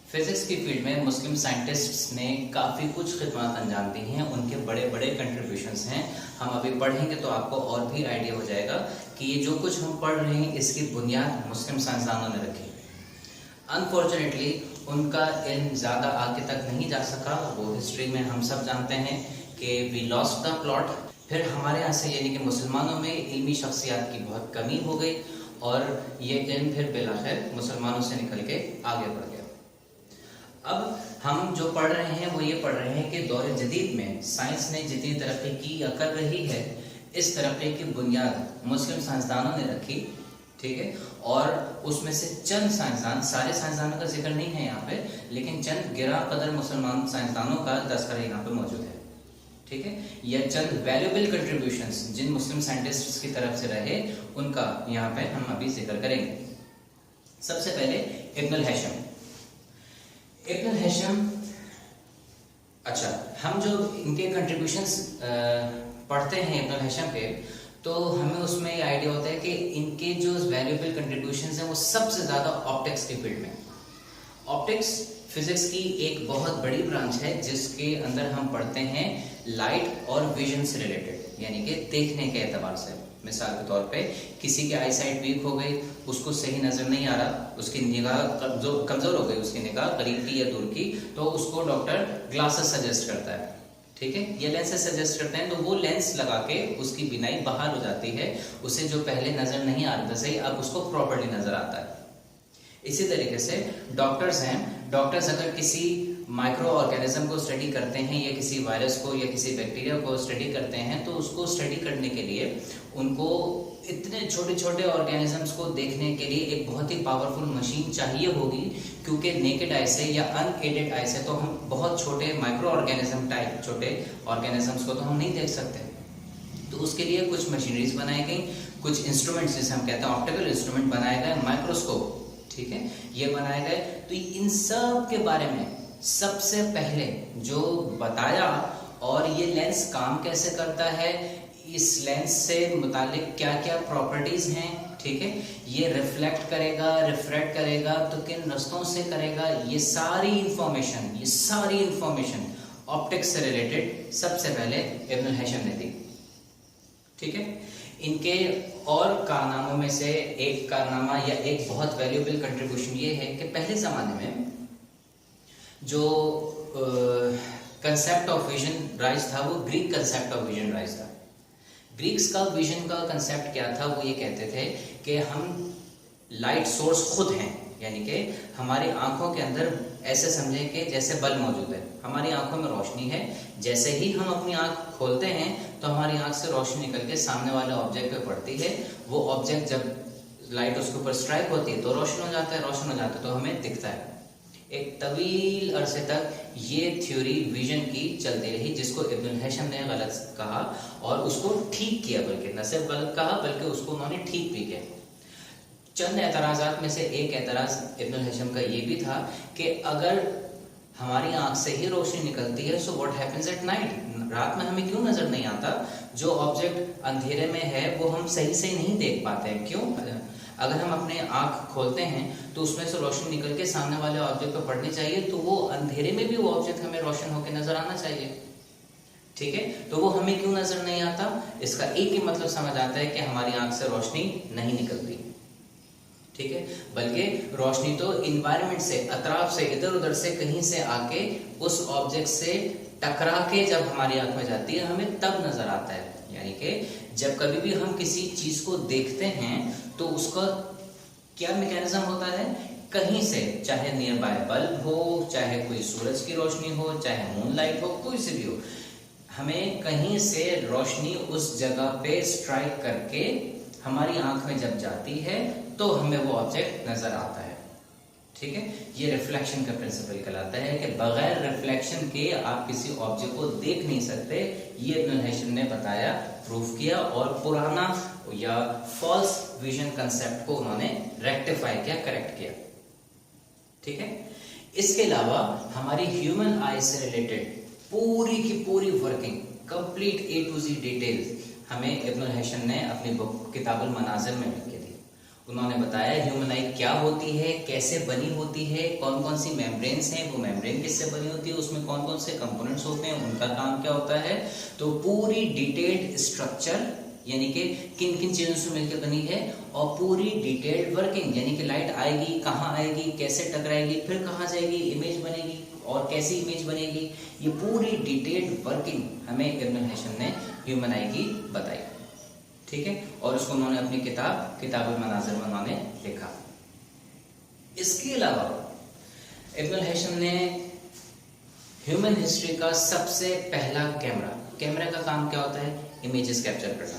Physics की फील्ड में मुस्लिम साइंटिस्ट्स ने काफ़ी कुछ खिदमत अंजाम दी हैं, उनके बड़े बड़े कंट्रीब्यूशंस हैं। हम अभी पढ़ेंगे तो आपको और भी आइडिया हो जाएगा कि ये जो कुछ हम पढ़ रहे हैं इसकी बुनियाद मुस्लिम साइंसदानों ने रखी। अनफॉर्चुनेटली उनका इल्म ज़्यादा आगे तक नहीं जा सका। वो हिस्ट्री में हम सब जानते हैं कि वी लॉस्ट द प्लॉट। फिर हमारे यहाँ से यानी कि मुसलमानों में इल्मी शख्सियात की बहुत कमी हो गई, और ये इल्म फिर बिलाखिर मुसलमानों से निकल के आगे बढ़ गया। अब हम जो पढ़ रहे हैं वो ये पढ़ रहे हैं कि दौर जदीद में साइंस ने जितनी तरक्की की या कर रही है, इस तरक्की की बुनियाद मुस्लिम साइंसदानों ने रखी, ठीक है। और उसमें से चंद साइंसदान, सारे साइंसदानों का जिक्र नहीं है यहाँ पे, लेकिन चंद गिरा कदर मुसलमान साइंसदानों का तस्करा यहाँ पे मौजूद है, ठीक है। या चंद वैल्यूएबल कंट्रीब्यूशंस जिन मुस्लिम साइंटिस्ट्स की तरफ से रहे, उनका यहाँ पे हम अभी जिक्र करेंगे। सबसे पहले इब्नुल हैशम। इब्नुल हैशम, अच्छा, हम जो इनके कंट्रीब्यूशंस पढ़ते हैं इब्नुल हैशम के, तो हमें उसमें ये आइडिया होता है कि इनके जो वैल्यूएबल कंट्रीब्यूशंस हैं वो सबसे ज्यादा ऑप्टिक्स के फील्ड में। ऑप्टिक्स फिजिक्स की एक बहुत बड़ी ब्रांच है जिसके अंदर हम पढ़ते हैं लाइट और विजन से रिलेटेड, यानी कि देखने के एतबार से। मिसाल के तौर पे किसी की आई साइट वीक हो गई, उसको सही नजर नहीं आ रहा, उसकी निगाह कमजोर हो गई, उसकी निगाह करीब की या दूर की, तो उसको डॉक्टर ग्लासेस सजेस्ट करता है, ठीक है। ये लेंसेज सजेस्ट करते हैं, तो वो लेंस लगा के उसकी बीनाई बाहर हो जाती है, उसे जो पहले नजर नहीं आ रहा था सही, अब उसको प्रॉपर्ली नजर आता है। इसी तरीके से डॉक्टर्स हैं, डॉक्टर्स अगर किसी माइक्रो ऑर्गेनिज्म को स्टडी करते हैं या किसी वायरस को या किसी बैक्टीरिया को स्टडी करते हैं, तो उसको स्टडी करने के लिए उनको इतने छोटे छोटे ऑर्गेनिजम्स को देखने के लिए एक बहुत ही पावरफुल मशीन चाहिए होगी, क्योंकि नेकेड आई से या अनएडेड आई से तो हम बहुत छोटे माइक्रो ऑर्गेनिज्म टाइप छोटे ऑर्गेनिजम्स को तो हम नहीं देख सकते। तो उसके लिए कुछ मशीनरीज बनाई गई, कुछ इंस्ट्रूमेंट्स जिसे हम कहते हैं ऑप्टिकल इंस्ट्रूमेंट बनाए गए, माइक्रोस्कोप, ठीक है, ये बनाए गए। तो इन सब के बारे में सबसे पहले जो बताया, और ये लेंस काम कैसे करता है, इस लेंस से मुतालिक क्या क्या प्रॉपर्टीज हैं, ठीक है, ये रिफ्लेक्ट करेगा, रिफ्रैक्ट करेगा, तो किन रस्तों से करेगा, ये सारी इंफॉर्मेशन ऑप्टिक्स से रिलेटेड सबसे पहले इब्नुल हैशम ने दी, ठीक है। इनके और कारनामों में से एक कारनामा या एक बहुत वैल्यूएबल कंट्रीब्यूशन ये है कि पहले जमाने में जो कंसेप्ट ऑफ विजन राइज था, वो Greek concept of vision rise था। ग्रीक्स का विजन का कंसेप्ट क्या था, वो ये कहते थे कि हम लाइट सोर्स खुद हैं, यानी कि हमारी आंखों के अंदर ऐसे समझें कि जैसे बल्ब मौजूद है, हमारी आंखों में रोशनी है, जैसे ही हम अपनी आंख खोलते हैं तो हमारी आंख से रोशनी निकल के सामने वाले ऑब्जेक्ट पे पड़ती है, वो ऑब्जेक्ट जब लाइट उसके ऊपर स्ट्राइक होती है तो रोशन हो जाता है, तो हमें दिखता है। एक तवील अरसे तक ये थ्योरी विजन की चलती रही, जिसको इब्नुल हैशम ने गलत कहा और उसको ठीक किया, बल्कि न सिर्फ गलत कहा बल्कि उसको उन्होंने ठीक भी किया। चंद एतराज़ात में से एक एतराज़ इब्नुल हैशम का ये भी था कि अगर हमारी आंख से ही रोशनी निकलती है, so what happens at night, रात में हमें क्यों नजर नहीं आता, जो ऑब्जेक्ट अंधेरे में है वो हम सही से नहीं देख पाते हैं, क्यों? अगर हम अपने आंख खोलते हैं तो उसमें से रोशनी निकल के सामने वाले ऑब्जेक्ट पर पड़नी चाहिए, तो वो अंधेरे में भी वो ऑब्जेक्ट हमें रोशन होकर नजर आना चाहिए, ठीक है। तो वो हमें क्यों नजर नहीं आता, इसका एक ही मतलब समझ आता है कि हमारी आंख से रोशनी नहीं निकलती, ठीक है, बल्कि रोशनी तो इन्वायरमेंट से, अतराफ से, इधर उधर से कहीं से आके उस ऑब्जेक्ट से टकरा के जब हमारी आंख में जाती है हमें तब नजर आता है। यानी कि जब कभी भी हम किसी चीज को देखते हैं तो उसका क्या मैकेनिज्म होता है, कहीं से, चाहे नियर बाय बल्ब हो, चाहे कोई सूरज की रोशनी हो, चाहे मूनलाइट हो, कोई से भी हो, हमें कहीं से रोशनी उस जगह पे स्ट्राइक करके हमारी आंख में जब जाती है तो हमें वो ऑब्जेक्ट नजर आता है, ठीक है। ये रिफ्लेक्शन का प्रिंसिपल कहलाता है कि बगैर रिफ्लेक्शन के आप किसी ऑब्जेक्ट को देख नहीं सकते। ये इब्नुल हैशम ने बताया, प्रूफ किया, और पुराना या फॉल्स विजन कंसेप्ट को उन्होंने रेक्टिफाई किया, करेक्ट किया, ठीक है। इसके अलावा हमारी ह्यूमन आई से रिलेटेड पूरी की पूरी working, complete A to Z details हमें इब्नुल हैशम ने अपनी बुक किताबुल मनाजिर में लिख के दी। उन्होंने बताया ह्यूमन आई क्या होती है, कैसे बनी होती है, कौन कौन सी मेम्ब्रेन्स हैं, वो मेम्ब्रेन किससे बनी होती है, उसमें कौन कौन से कंपोनेंट्स होते हैं, उनका काम क्या होता है। तो पूरी डिटेल्ड स्ट्रक्चर, यानी कि किन किन चीजों से मिलकर बनी है, और पूरी डिटेल्ड वर्किंग, यानी कि लाइट आएगी, कहाँ आएगी, कैसे टकराएगी, फिर कहाँ जाएगी, इमेज बनेगी और कैसी इमेज बनेगी, ये पूरी डिटेल्ड वर्किंग हमें इब्नुल हैशम ने ह्यूमन आई की बताई, ठीक है। और उसको उन्होंने अपनी किताबुल मनाजिर में उन्होंने लिखा। इसके अलावा इब्नुल हैशम ने ह्यूमन हिस्ट्री का सबसे पहला कैमरा का काम क्या होता है? इमेजेस कैप्चर करना,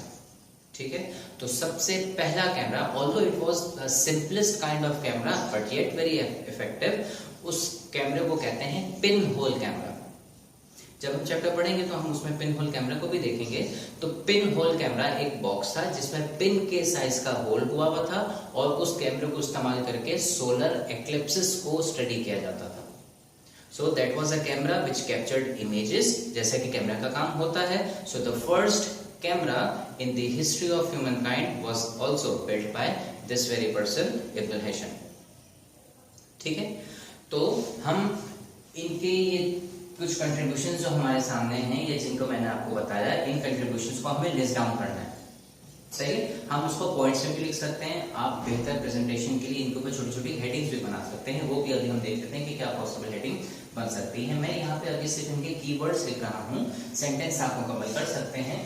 ठीक है। तो सबसे पहला camera, although it was simplest kind of camera but yet very effective, उस कैमरे को कहते हैं पिन होल कैमरा। जब हम चैप्टर पढ़ेंगे तो हम उसमें पिन होल कैमरा को भी देखेंगे। तो पिन होल कैमरा एक बॉक्स था जिसमें पिन के साइज का होल हुआ था और उस कैमरे को इस्तेमाल करके सोलर एक्लिप्सिस को स्टडी किया जाता था। So that was a camera which captured images, जैसा कि कैमरा का काम होता है। So the first camera in the history of humankind was also built by this very person, Ibn Haitham, ठीक है। तो हम इनके ये कुछ कंट्रीब्यूशन जो हमारे सामने हैं या जिनको मैंने आपको बताया, इन कंट्रीब्यूशंस को हमें लिस्ट डाउन करना है, सही है। हम उसको पॉइंट्स में भी लिख सकते हैं। आप बेहतर प्रेजेंटेशन के लिए इनके ऊपर छोटी छोटी हेडिंग्स भी बना सकते हैं, वो भी अभी हम देख सकते हैं कि क्या पॉसिबल हेडिंग बन सकती है। मैं यहाँ पे अभी सिर्फ इनके कीवर्ड्स लिख रहा हूँ, सेंटेंस आप मुकम्मल कर सकते हैं।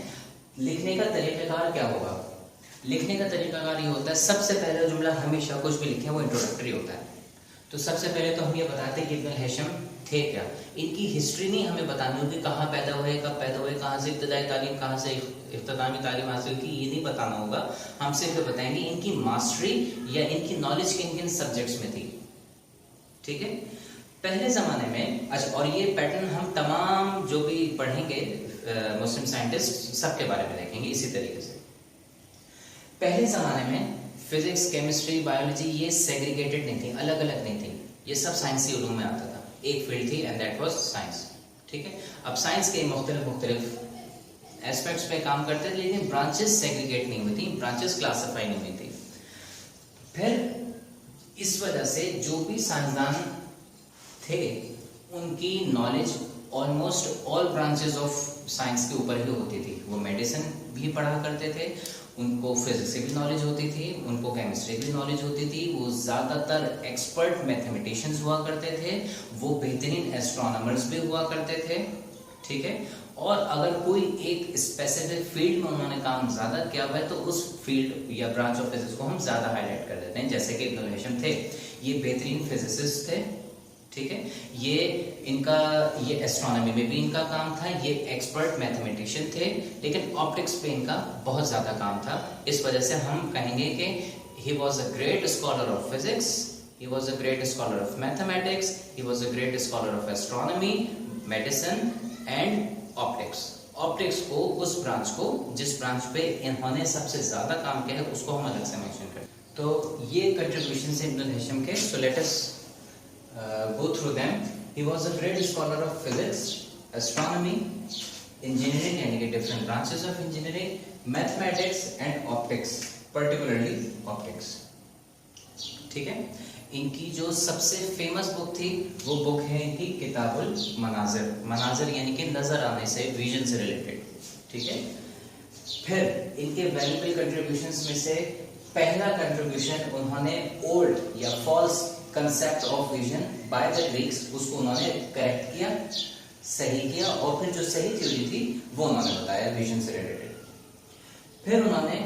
लिखने का तरीकाकार क्या होगा? लिखने का तरीकाकार ये होता है, सबसे पहला जुमला हमेशा कुछ भी लिखें वो इंट्रोडक्टरी होता है। तो सबसे पहले तो हम ये बताते हैं कि इब्न हैशम थे क्या। इनकी हिस्ट्री नहीं हमें बतानी होगी, कहाँ पैदा हुए, कब पैदा हुए, कहाँ से इब्तदाई तालीम, कहाँ से इख्तितामी तालीम हासिल की, ये नहीं बताना होगा। हम सिर्फ बताएंगे इनकी मास्टरी या इनकी नॉलेज किन किन सब्जेक्ट्स में थी, ठीक है। पहले जमाने में, अच्छा, और ये पैटर्न हम तमाम जो भी पढ़ेंगे मुस्लिम साइंटिस्ट सबके बारे में देखेंगे इसी तरीके से। पहले जमाने में फिजिक्स, केमिस्ट्री, बायोलॉजी ये सेग्रीगेटेड नहीं थी, अलग अलग नहीं थी, ये सब साइंसी उलूम में आता था, एक फील्ड थी एंड दैट वाज साइंस, ठीक है। अब साइंस के मुख्तलिफ एस्पेक्ट्स पे काम करते थे, लेकिन ब्रांचेस सेग्रीगेट नहीं हुई थी, ब्रांचेस क्लासिफाई नहीं हुई थी। फिर इस वजह से जो भी साइंसदान थे उनकी knowledge almost all branches of science के ऊपर ही होती थी। वो मेडिसिन भी पढ़ा करते थे, उनको फिजिक्स से भी नॉलेज होती थी, उनको केमिस्ट्री की नॉलेज होती थी, वो ज़्यादातर एक्सपर्ट मैथमेटिशियंस हुआ करते थे, वो बेहतरीन एस्ट्रोनॉमर्स भी हुआ करते थे, ठीक है। और अगर कोई एक स्पेसिफिक फील्ड में उन्होंने काम ज़्यादा किया हुआ है तो उस फील्ड या ब्रांच ऑफ फिजिक्स को हम ज़्यादा हाईलाइट कर देते हैं। जैसे कि इब्न हैशम थे, ये बेहतरीन फिजिसिस्ट थे, ठीक है। ये एस्ट्रोनॉमी में भी इनका काम था, ये एक्सपर्ट मैथमेटिशियन थे, लेकिन ऑप्टिक्स पे इनका बहुत ज्यादा काम था। इस वजह से हम कहेंगे कि he was a great scholar of physics, he was a great scholar of mathematics, he was a great scholar of astronomy, medicine and optics. Optics को, उस ब्रांच को, जिस ब्रांच पे इन्होंने सबसे ज्यादा काम किया है उसको हम अलग से मेंशन करें। तो ये कंट्रीब्यूशन है इब्न हैशम के। So let us go through them. He was a great scholar of physics, astronomy, engineering यानी कि different branches of engineering, mathematics and optics, particularly optics, ठीक है। इनकी जो सबसे फेमस बुक थी वो बुक है इनकी किताबुल मनाजिर। मनाजिर यानी कि नजर आने से, विजन से रिलेटेड, ठीक है। फिर इनके वैल्यूएबल कंट्रीब्यूशंस में से पहला कंट्रीब्यूशन उन्होंने ओल्ड या false concept of vision by the Greeks, उसको उन्होंने करेक्ट किया, सही किया, और फिर जो सही थ्योरी थी वो उन्होंने बताया विजन से रिलेटेड। फिर उन्होंने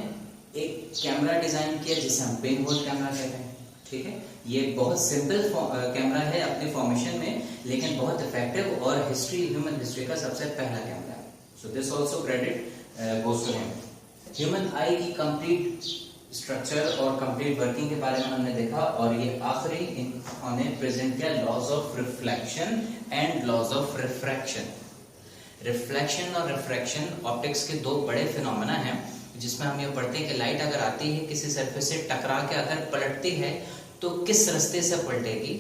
एक कैमरा डिजाइन किया जिसे हम पिन होल कैमरा कहते हैं, ठीक है। ये बहुत सिंपल कैमरा है अपने फॉर्मेशन में, लेकिन बहुत इफेक्टिव और ह्यूमन हिस्ट्री का सबसे पहला कैमरा है। So this also credit goes to him. Human eye की कंप्लीट स्ट्रक्चर और कंप्लीट वर्किंग के बारे में हमने देखा, और ये आखिरी इन्होंने प्रेजेंट किया laws of reflection and laws of refraction. Reflection और रिफ्रैक्शन ऑप्टिक्स के दो बड़े फिनोमेना हैं, जिसमें हम ये पढ़ते हैं कि लाइट अगर आती है किसी सरफेस से टकरा के अगर पलटती है तो किस रास्ते से पलटेगी,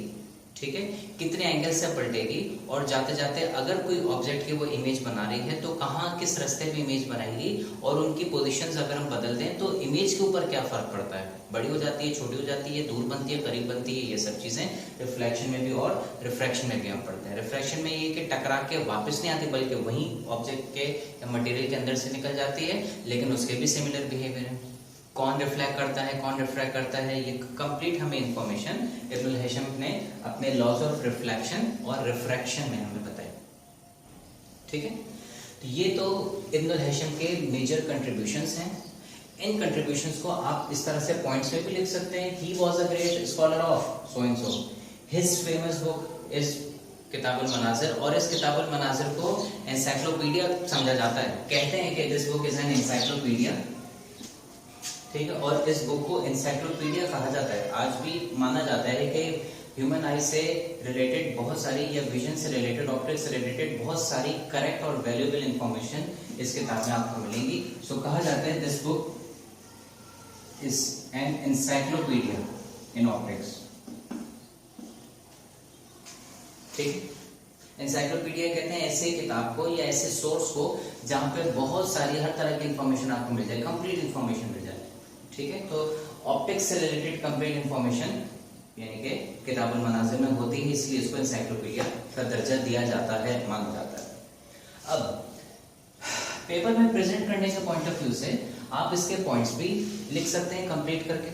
ठीक है, कितने एंगल से पलटेगी, और जाते जाते अगर कोई ऑब्जेक्ट की वो इमेज बना रही है तो कहाँ किस रास्ते पे इमेज बनाएगी, और उनकी पोजीशंस अगर हम बदल दें तो इमेज के ऊपर क्या फर्क पड़ता है, बड़ी हो जाती है, छोटी हो जाती है, दूर बनती है, करीब बनती है, ये सब चीजें रिफ्लेक्शन में भी और रिफ्रैक्शन में भी हम पढ़ते हैं। रिफ्रैक्शन में ये कि टकरा के वापस नहीं आती बल्कि वही ऑब्जेक्ट के या मटेरियल के अंदर से निकल जाती है, लेकिन उसके भी सिमिलर बिहेवियर है। कौन रिफ्लेक्ट करता है, कौन रिफ्रैक्ट करता है, ये कंप्लीट हमें इंफॉर्मेशन इब्न हैशम ने अपने लॉज ऑफ रिफ्लेक्शन और रिफ्रैक्शन में हमें बताया, ठीक है। तो ये तो इब्न हैशम के मेजर कंट्रीब्यूशंस हैं। इन कंट्रीब्यूशंस को आप इस तरह से पॉइंट्स में भी लिख सकते हैं। He was a great scholar of so and so, his famous book is Kitabul Manazir, और इस किताबुल मनाजिर को एनसाइक्लोपीडिया समझा जाता है। कहते हैं कि this book is an encyclopedia, ठीक है, और इस बुक को एनसाइक्लोपीडिया कहा जाता है। आज भी माना जाता है कि ह्यूमन आई से रिलेटेड बहुत सारी, या विजन से रिलेटेड, ऑप्टिक्स से रिलेटेड बहुत सारी करेक्ट और वैल्यूएबल इंफॉर्मेशन इस किताब में आपको मिलेंगी। सो कहा जाता है this book is an encyclopedia in optics, ठीक। एनसाइक्लोपीडिया कहते हैं ऐसे किताब को या ऐसे सोर्स को जहां पे बहुत सारी हर तरह की इंफॉर्मेशन आपको मिल जाए, कंप्लीट इंफॉर्मेशन मिल जाए, ठीक है। तो ऑप्टिक्स से रिलेटेड कंप्लीट इंफॉर्मेशन यानी कि किताबुल मनाजिर में होती है, इसलिए इसको एनसाइक्लोपीडिया का दर्जा दिया जाता है, माना जाता है। अब पेपर में प्रेजेंट करने के पॉइंट ऑफ व्यू से आप इसके पॉइंट्स भी लिख सकते हैं कंप्लीट करके।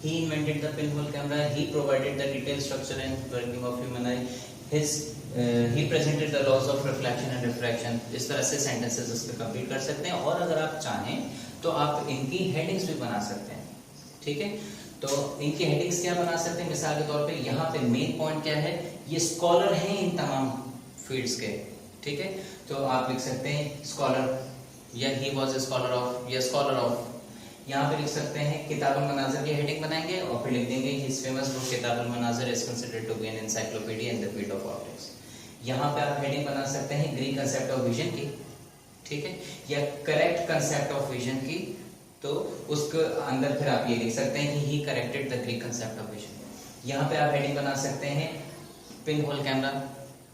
He invented the pinhole camera, he provided the detail structure and working of human eye, he presented the laws of reflection and refraction. इस तरह से सेंटेंसेस इसके कंप्लीट कर सकते हैं। और अगर आप चाहें तो आप इनकी हेडिंग्स भी बना सकते हैं, ठीक है। तो इनकी हेडिंग्स क्या बना सकते हैं, मिसाल के तौर पे यहाँ पे मेन पॉइंट क्या है, ये स्कॉलर हैं इन तमाम फील्ड्स के, ठीक है। तो आप लिख सकते हैं स्कॉलर, या ही वाज अ स्कॉलर ऑफ, या स्कॉलर ऑफ। यहाँ पे लिख सकते हैं किताबुल मनाजिर की हेडिंग बनाएंगे और फिर लिख देंगे his famous book Kitabul Manazir is considered to be an encyclopedia in the field of optics. यहाँ पे आप हेडिंग बना सकते हैं ग्रीक कंसेप्ट ऑफ विजन की, ठीक है, या करेक्ट कंसेप्ट ऑफ विजन की। तो उसके अंदर फिर आप ये लिख सकते हैं कि he corrected the Greek concept of vision. यहाँ पे आप हेडिंग बना सकते हैं पिन होल कैमरा,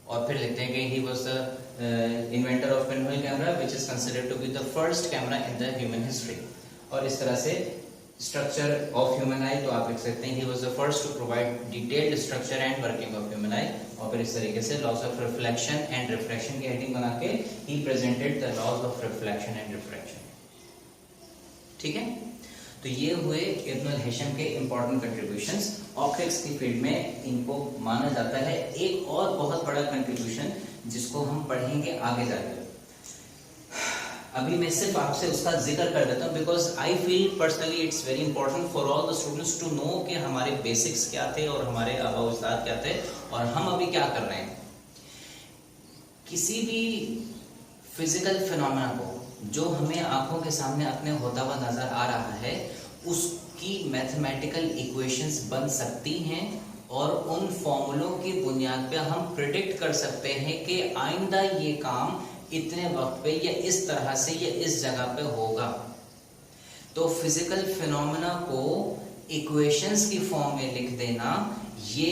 और फिर लिखते हैं कि he was the inventor of pinhole camera which is considered to be the first camera in the human history. और इस तरह से स्ट्रक्चर ऑफ ह्यूमन आई, तो आप लिख सकते हैं he was the first to provide detailed structure and working of human eye. और फिर इस तरीके से laws of reflection and refraction की हेडिंग बना के he presented the laws of reflection and refraction, ठीक है। तो ये हुए इब्न अल हैशम के इंपॉर्टेंट कंट्रीब्यूशंस ऑप्टिक्स की फील्ड में, इनको माना जाता है। एक और बहुत बड़ा कंट्रीब्यूशन जिसको हम पढ़ेंगे आगे जाकर, अभी मैं सिर्फ आपसे उसका जिक्र कर देता हूँ, because I feel personally it's very important for all the students to know कि हमारे बेसिक्स क्या थे और हमारे आबा उस्ताद क्या थे और हम अभी क्या कर रहे हैं। किसी भी फिजिकल फिनोमेना को जो हमें आंखों के सामने अपने होता हुआ नजर आ रहा है, उसकी मैथमेटिकल इक्वेशंस बन सकती हैं और उन फॉर्मूलों की बुनियाद पे हम प्रिडिक्ट कर सकते हैं कि आइंदा ये काम इतने वक्त पे या इस तरह से या इस जगह पे होगा। तो फिजिकल फिनोमेना को इक्वेशंस की फॉर्म में लिख देना, ये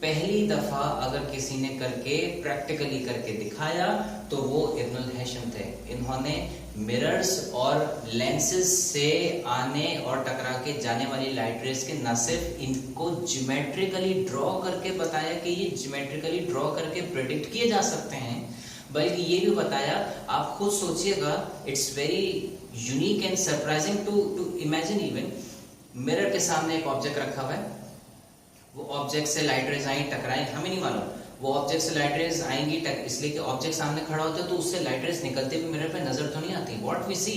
पहली दफा अगर किसी ने करके प्रैक्टिकली करके दिखाया तो वो इब्न अल हैशम थे। इन्होंने मिरर्स और लेंसेज से आने और टकरा के जाने वाली लाइट रेज के न सिर्फ इनको ज्योमेट्रिकली ड्रॉ करके बताया कि ये ज्योमेट्रिकली ड्रॉ करके प्रेडिक्ट किए जा सकते हैं, बल्कि ये भी बताया, आप खुद सोचिएगा, it's very unique and surprising to imagine. Even mirror के सामने एक ऑब्जेक्ट रखा हुआ है, वो ऑब्जेक्ट से लाइट रेज आई टकराएं, हमें नहीं मालूम, वो ऑब्जेक्ट से लाइट रेज आएंगी इसलिए कि ऑब्जेक्ट सामने खड़ा होता है तो उससे लाइट रेज निकलते हुए मिरर पे नजर तो नहीं आती। व्हाट वी सी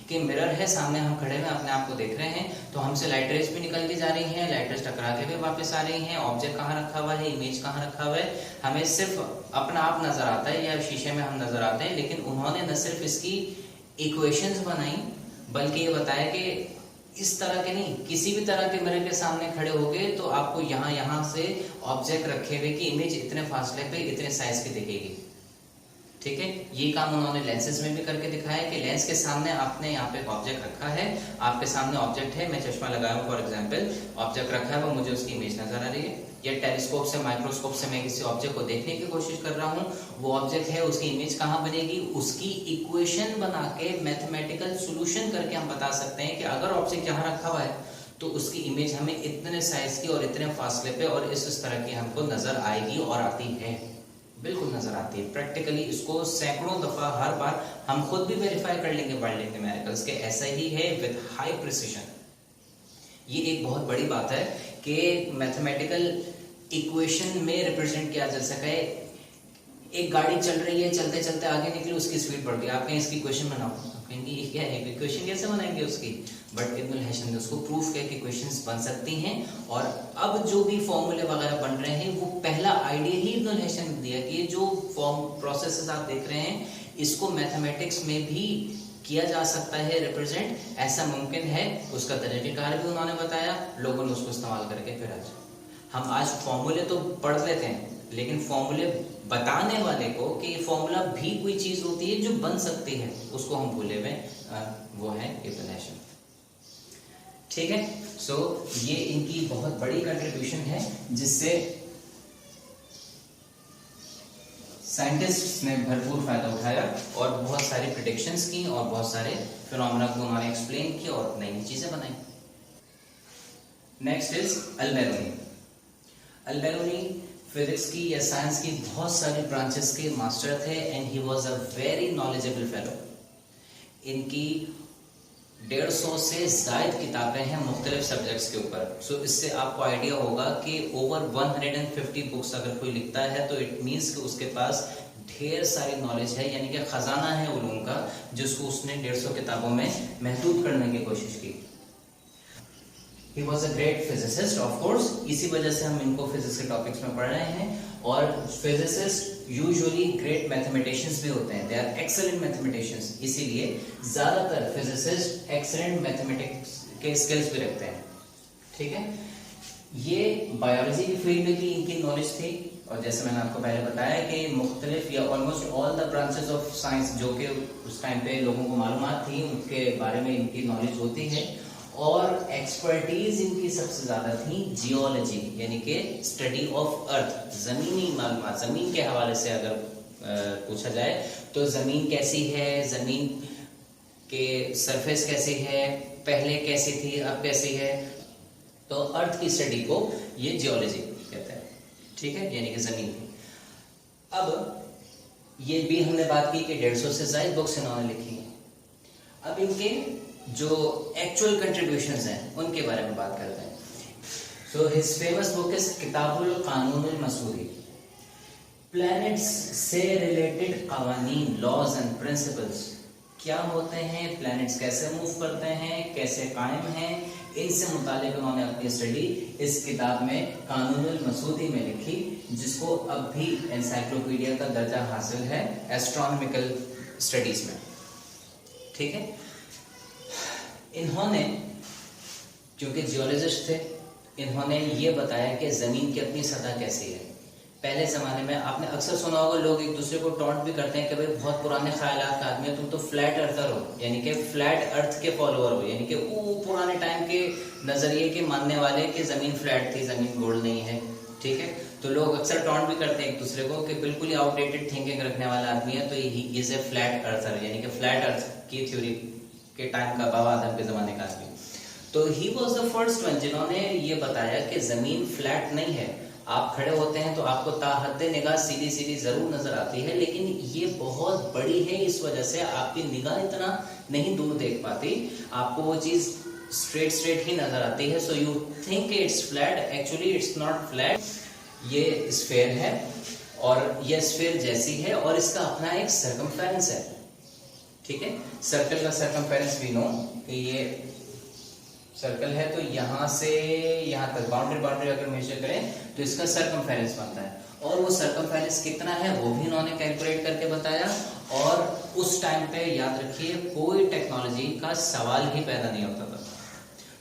कि मिरर है सामने, हम खड़े हुए अपने आप को देख रहे हैं, तो हमसे लाइट रेज भी निकल के जा रही हैं, लाइट रेज टकरा के भी वापस आ रही हैं, ऑब्जेक्ट कहाँ रखा हुआ है, इमेज कहाँ रखा हुआ है, हमें सिर्फ अपना आप नजर आता है या शीशे में हम नजर आते हैं। लेकिन उन्होंने न सिर्फ इसकी इक्वेशंस बनाई, बल्कि ये बताया कि इस तरह के नहीं, किसी भी तरह के मिरर के सामने खड़े होगे तो आपको यहाँ से ऑब्जेक्ट रखे हुए की इमेज इतने फासले पे इतने साइज की दिखेगी, ठीक है। ये काम उन्होंने लेंसेज में भी करके दिखाया कि लेंस के सामने आपने यहाँ पे ऑब्जेक्ट रखा है, आपके सामने ऑब्जेक्ट है, मैं चश्मा लगाया हूँ फॉर एग्जांपल, ऑब्जेक्ट रखा है वो मुझे उसकी इमेज नजर आ रही है, या टेलीस्कोप से माइक्रोस्कोप से मैं किसी ऑब्जेक्ट को देखने की कोशिश कर रहा हूँ, वो ऑब्जेक्ट है, उसकी इमेज कहाँ बनेगी, उसकी इक्वेशन बना के मैथमेटिकल सोल्यूशन करके हम बता सकते हैं कि अगर ऑब्जेक्ट यहाँ रखा हुआ है तो उसकी इमेज हमें इतने साइज की और इतने फासले पे और इस तरह की हमको नजर आएगी और आती है, बिल्कुल नजर आती है। प्रैक्टिकली इसको सैकड़ों दफा हर बार हम खुद भी वेरीफाई कर लेंगे वर्ल्ड न्यूमेरिकल्स के, ऐसा ही है विद हाई प्रिसिशन। ये एक बहुत बड़ी बात है कि मैथमेटिकल इक्वेशन में रिप्रेजेंट किया जा सके। एक गाड़ी चल रही है, चलते चलते आगे निकली, उसकी स्पीड बढ़ गई, आप कहें इसकी इक्वेशन बनाओ, आप कहेंगे ये क्या है, इक्वेशन कैसे बनाएंगे उसकी, बट इब्न हैशम ने उसको प्रूफ किया कि इक्वेशंस बन सकती हैं। और अब जो भी फॉर्मूले वगैरह बन रहे हैं वो पहला आइडिया ही इब्न हैशम ने दिया कि ये जो फॉर्म प्रोसेसेस आप देख रहे हैं इसको मैथमेटिक्स में भी किया जा सकता है रिप्रेजेंट, ऐसा मुमकिन है। उसका तरीक़ाकार भी उन्होंने बताया, लोगों ने उसको इस्तेमाल करके फिर आज फॉर्मूले तो पढ़ लेते हैं लेकिन फॉर्मूले बताने वाले को कि फॉर्मूला भी कोई चीज होती है जो बन सकती है उसको हम भूले हुए, वो है इब्न हैशम। ठीक है, सो ये इनकी बहुत बड़ी कंट्रीब्यूशन है जिससे साइंटिस्ट्स ने भरपूर फायदा उठाया और बहुत सारी प्रेडिक्शंस की और बहुत सारे फिनोमेना को उन्होंने एक्सप्लेन किया और नई नई चीजें बनाई। Next is Al-Biruni. Al-Biruni physics की या साइंस की बहुत सारी ब्रांचेस के मास्टर थे and he was a very knowledgeable fellow. इनकी 150 से ज्यादा किताबें हैं मुख्तलिफ सब्जेक्ट्स के ऊपर। सो इससे आपको आइडिया होगा कि ओवर 150 बुक्स अगर कोई लिखता है तो इट मीन्स कि उसके पास ढेर सारी नॉलेज है, यानी कि खजाना है उलूम का जिसको उसने 150 किताबों में महदूद करने की कोशिश की। He was a great physicist, of course. इसी वजह से हम इनको फिजिक्स के टॉपिक्स में पढ़ रहे हैं। और फिजिसिस्ट यूजुअली ग्रेट मैथमेटिशियंस भी होते हैं, दे आर एक्सेलेंट मैथमेटिशियंस, इसीलिए ज्यादातर फिजिसिस्ट एक्सेलेंट मैथमेटिक्स के स्किल्स भी रखते हैं। ठीक है, ये बायोलॉजी की फील्ड में भी इनकी नॉलेज थी और जैसे मैंने आपको पहले बताया कि मुख्तलिफ या almost all the branches of science जो कि उस टाइम पे लोगों को मालूमात थी उनके बारे में इनकी नॉलेज होती है। और एक्सपर्टीज इनकी सबसे ज्यादा थी जियोलॉजी, यानी कि स्टडी ऑफ अर्थ, जमीनी मालूमात, जमीन के हवाले से अगर पूछा जाए तो जमीन कैसी है, जमीन के सरफेस कैसी है, पहले कैसी थी अब कैसी है, तो अर्थ की स्टडी को ये जियोलॉजी कहते हैं। ठीक है, यानी कि जमीन की। अब ये भी हमने बात की कि 150 से ज्यादा बुक्स इन्होंने लिखी हैं। अब इनके जो एक्चुअल कंट्रीब्यूशंस हैं उनके बारे में बात करते हैं। So his famous book is Kitabul Qanunul Masudi. Planets से रिलेटेड कवानीन, लॉज एंड प्रिंसिपल्स, क्या होते हैं, प्लैनेट्स कैसे मूव करते हैं, कैसे कायम हैं, इनसे मुतालिक उन्होंने अपनी स्टडी इस किताब में कानूनुल मसूरी में लिखी, जिसको अब भी एनसाइक्लोपीडिया का दर्जा हासिल है एस्ट्रोनॉमिकल स्टडीज में। ठीक है, इन्होंने क्योंकि जियोलॉजिस्ट थे, इन्होंने ये बताया कि जमीन की अपनी सतह कैसी है। पहले जमाने में आपने अक्सर सुना होगा लोग एक दूसरे को टॉन्ट भी करते हैं कि भाई बहुत पुराने ख्यालात का आदमी है, तुम तो फ्लैट अर्थर हो, यानी कि फ्लैट अर्थ के फॉलोअर हो, यानी कि वो पुराने टाइम के नजरिए के मानने वाले कि जमीन फ्लैट थी, जमीन गोल नहीं है। ठीक है, तो लोग अक्सर टॉन्ट भी करते हैं एक दूसरे को कि बिल्कुल ही आउटडेटेड थिंकिंग रखने वाला आदमी है तो ही इज ए फ्लैट अर्थर, यानी कि फ्लैट अर्थ की थ्योरी के टाइम का, बाबा आदम के जमाने का आदमी। तो ही वाज द फर्स्ट वन जिन्होंने ये बताया कि जमीन फ्लैट नहीं है। आप खड़े होते हैं तो आपको ताहद्दे निगाह सीधी सीधी जरूर नजर आती है, लेकिन ये बहुत बड़ी है, इस वजह से आपकी निगाह इतना नहीं दूर देख पाती, आपको वो चीज स्ट्रेट स्ट्रेट ही नजर आती है। So you think it's flat, actually it's not flat, ये स्फेयर है और ये स्फेयर जैसी है और इसका अपना एक सर्कमफेरेंस है। ठीक है, सर्कल का सर्कमफेरेंस भी नो कि ये सर्कल है तो यहां से यहां तक बाउंड्री अगर मेजर करें तो इसका सर्कमफेरेंस बनता है, और वो सर्कमफेरेंस कितना है वो भी इन्होंने कैलकुलेट करके बताया। और उस टाइम पे याद रखिए कोई टेक्नोलॉजी का सवाल ही पैदा नहीं होता था,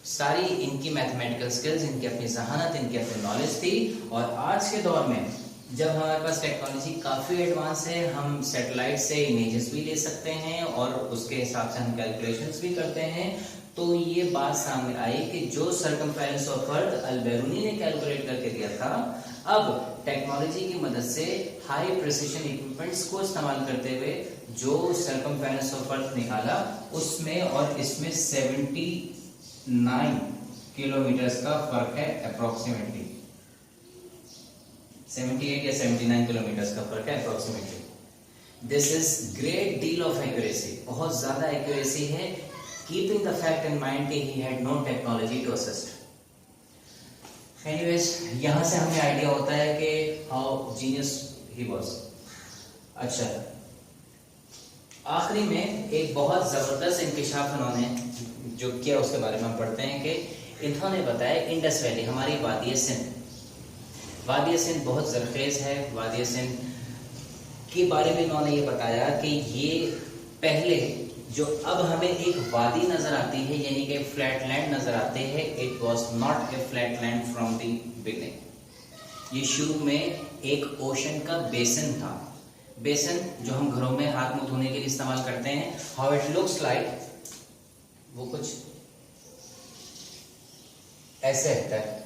सारी इनकी मैथमेटिकल स्किल्स, इनकी अपनी जहानत, इनकी अपनी नॉलेज थी। और आज के दौर में जब हमारे पास टेक्नोलॉजी काफ़ी एडवांस है, हम सैटेलाइट से इमेजेस भी ले सकते हैं और उसके हिसाब से हम कैलकुलेशंस भी करते हैं, तो ये बात सामने आई कि जो सर्कमफेरेंस ऑफ अर्थ अल-बेरूनी ने कैलकुलेट करके दिया था, अब टेक्नोलॉजी की मदद से हाई प्रिसिशन इक्विपमेंट्स को इस्तेमाल करते हुए जो सर्कमफेरेंस ऑफ अर्थ निकाला उसमें और इसमें 79 किलोमीटर्स का फर्क है, अप्रोक्सीमेटली 78 या 79 किलोमीटर्स का फर्क है approximately. This is great deal of accuracy, बहुत ज्यादा एक्यूरेसी है, keeping the fact in mind कि he had no technology to assist. Anyways, यहां से हमें आइडिया होता है कि हाउ जीनियस ही वाज। अच्छा, आखिरी में एक बहुत जबरदस्त इंकशाफ उन्होंने जो किया उसके बारे में हम पढ़ते हैं कि इन्होंने बताया इंडस वैली हमारी वादी सिंध, वादी सिंध बहुत जरखेज है। वादी सिंध के बारे में इन्होंने ये बताया कि ये पहले जो अब हमें एक वादी नजर आती है यानी कि फ्लैट लैंड नजर आते हैं, it was not a flat land from the beginning. ये शुरू में एक ओशन का बेसिन था। बेसिन जो हम घरों में हाथ मुंह धोने के लिए इस्तेमाल करते हैं, हाउ इट लुक्स लाइक, वो कुछ ऐसे रहता है,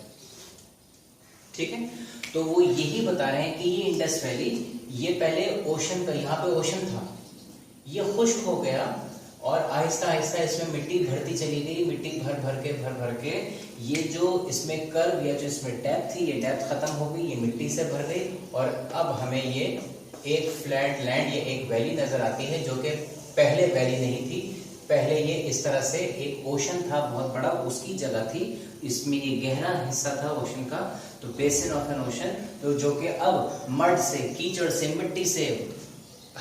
ठीक है। तो वो यही बता रहे हैं कि ये इंडस वैली, ये पहले ओशन का, यहाँ पे ओशन था, ये खुश्क हो गया और आहिस्ता आहिस्ता इसमें मिट्टी भरती चली गई। मिट्टी भर भर के ये जो इसमें कर्व या जो इसमें डेप्थ थी, ये डेप्थ खत्म हो गई, ये मिट्टी से भर गई और अब हमें ये एक फ्लैट लैंड या एक वैली नजर आती है जो कि पहले वैली नहीं थी। पहले ये इस तरह से एक ओशन था बहुत बड़ा, उसकी जगह थी, इसमें ये गहरा हिस्सा था ओशन का, तो बेसिन ऑफ एन ओशन, तो जो कि अब मड से, कीचड़ से, मिट्टी से,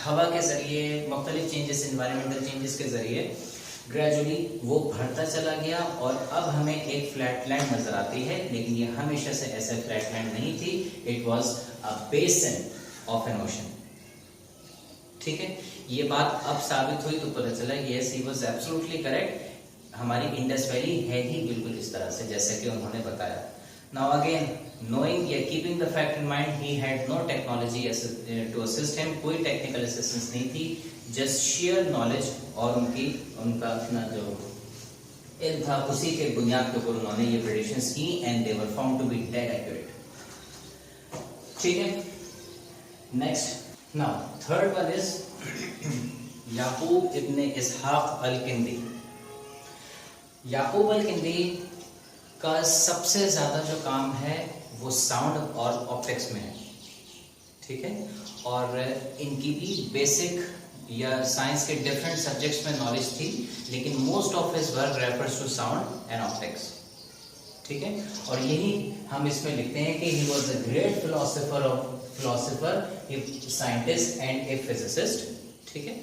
हवा के जरिए, मुख्तलिफ चेंजेस, इन्वायरमेंटल चेंजेस के जरिए ग्रेजुअली वो भरता चला गया और अब हमें एक फ्लैट लैंड नजर आती है। लेकिन ये हमेशा से ऐसे फ्लैट लैंड नहीं थी, it was a basin of N ocean, ठीक है। ये बात अब साबित हुई तो पता चला yes he was absolutely correct. हमारी इंडस वैली है ही बिल्कुल इस तरह से जैसे कि उन्होंने बताया। नाउ अगेन knowing या keeping the fact in mind, he had no technology to assist him, कोई टेक्निकल असिस्टेंस नहीं थी, just sheer knowledge और उनका अपना जो इल्म था उसी के बुनियाद के ऊपर उन्होंने ये प्रेडिक्शंस की and they were found to be dead accurate, ठीक है। Next, now third one is Yaqub ibn Ishaq Al-Kindi. Yaqub Al-Kindi का सबसे ज्यादा जो काम है वो साउंड और ऑप्टिक्स में है, ठीक है। और इनकी भी बेसिक या साइंस के डिफरेंट सब्जेक्ट्स में नॉलेज थी, लेकिन most of his work refers to sound and optics, ठीक है। और यही हम इसमें लिखते हैं कि he was a great philosopher, scientist and a physicist, ठीक है।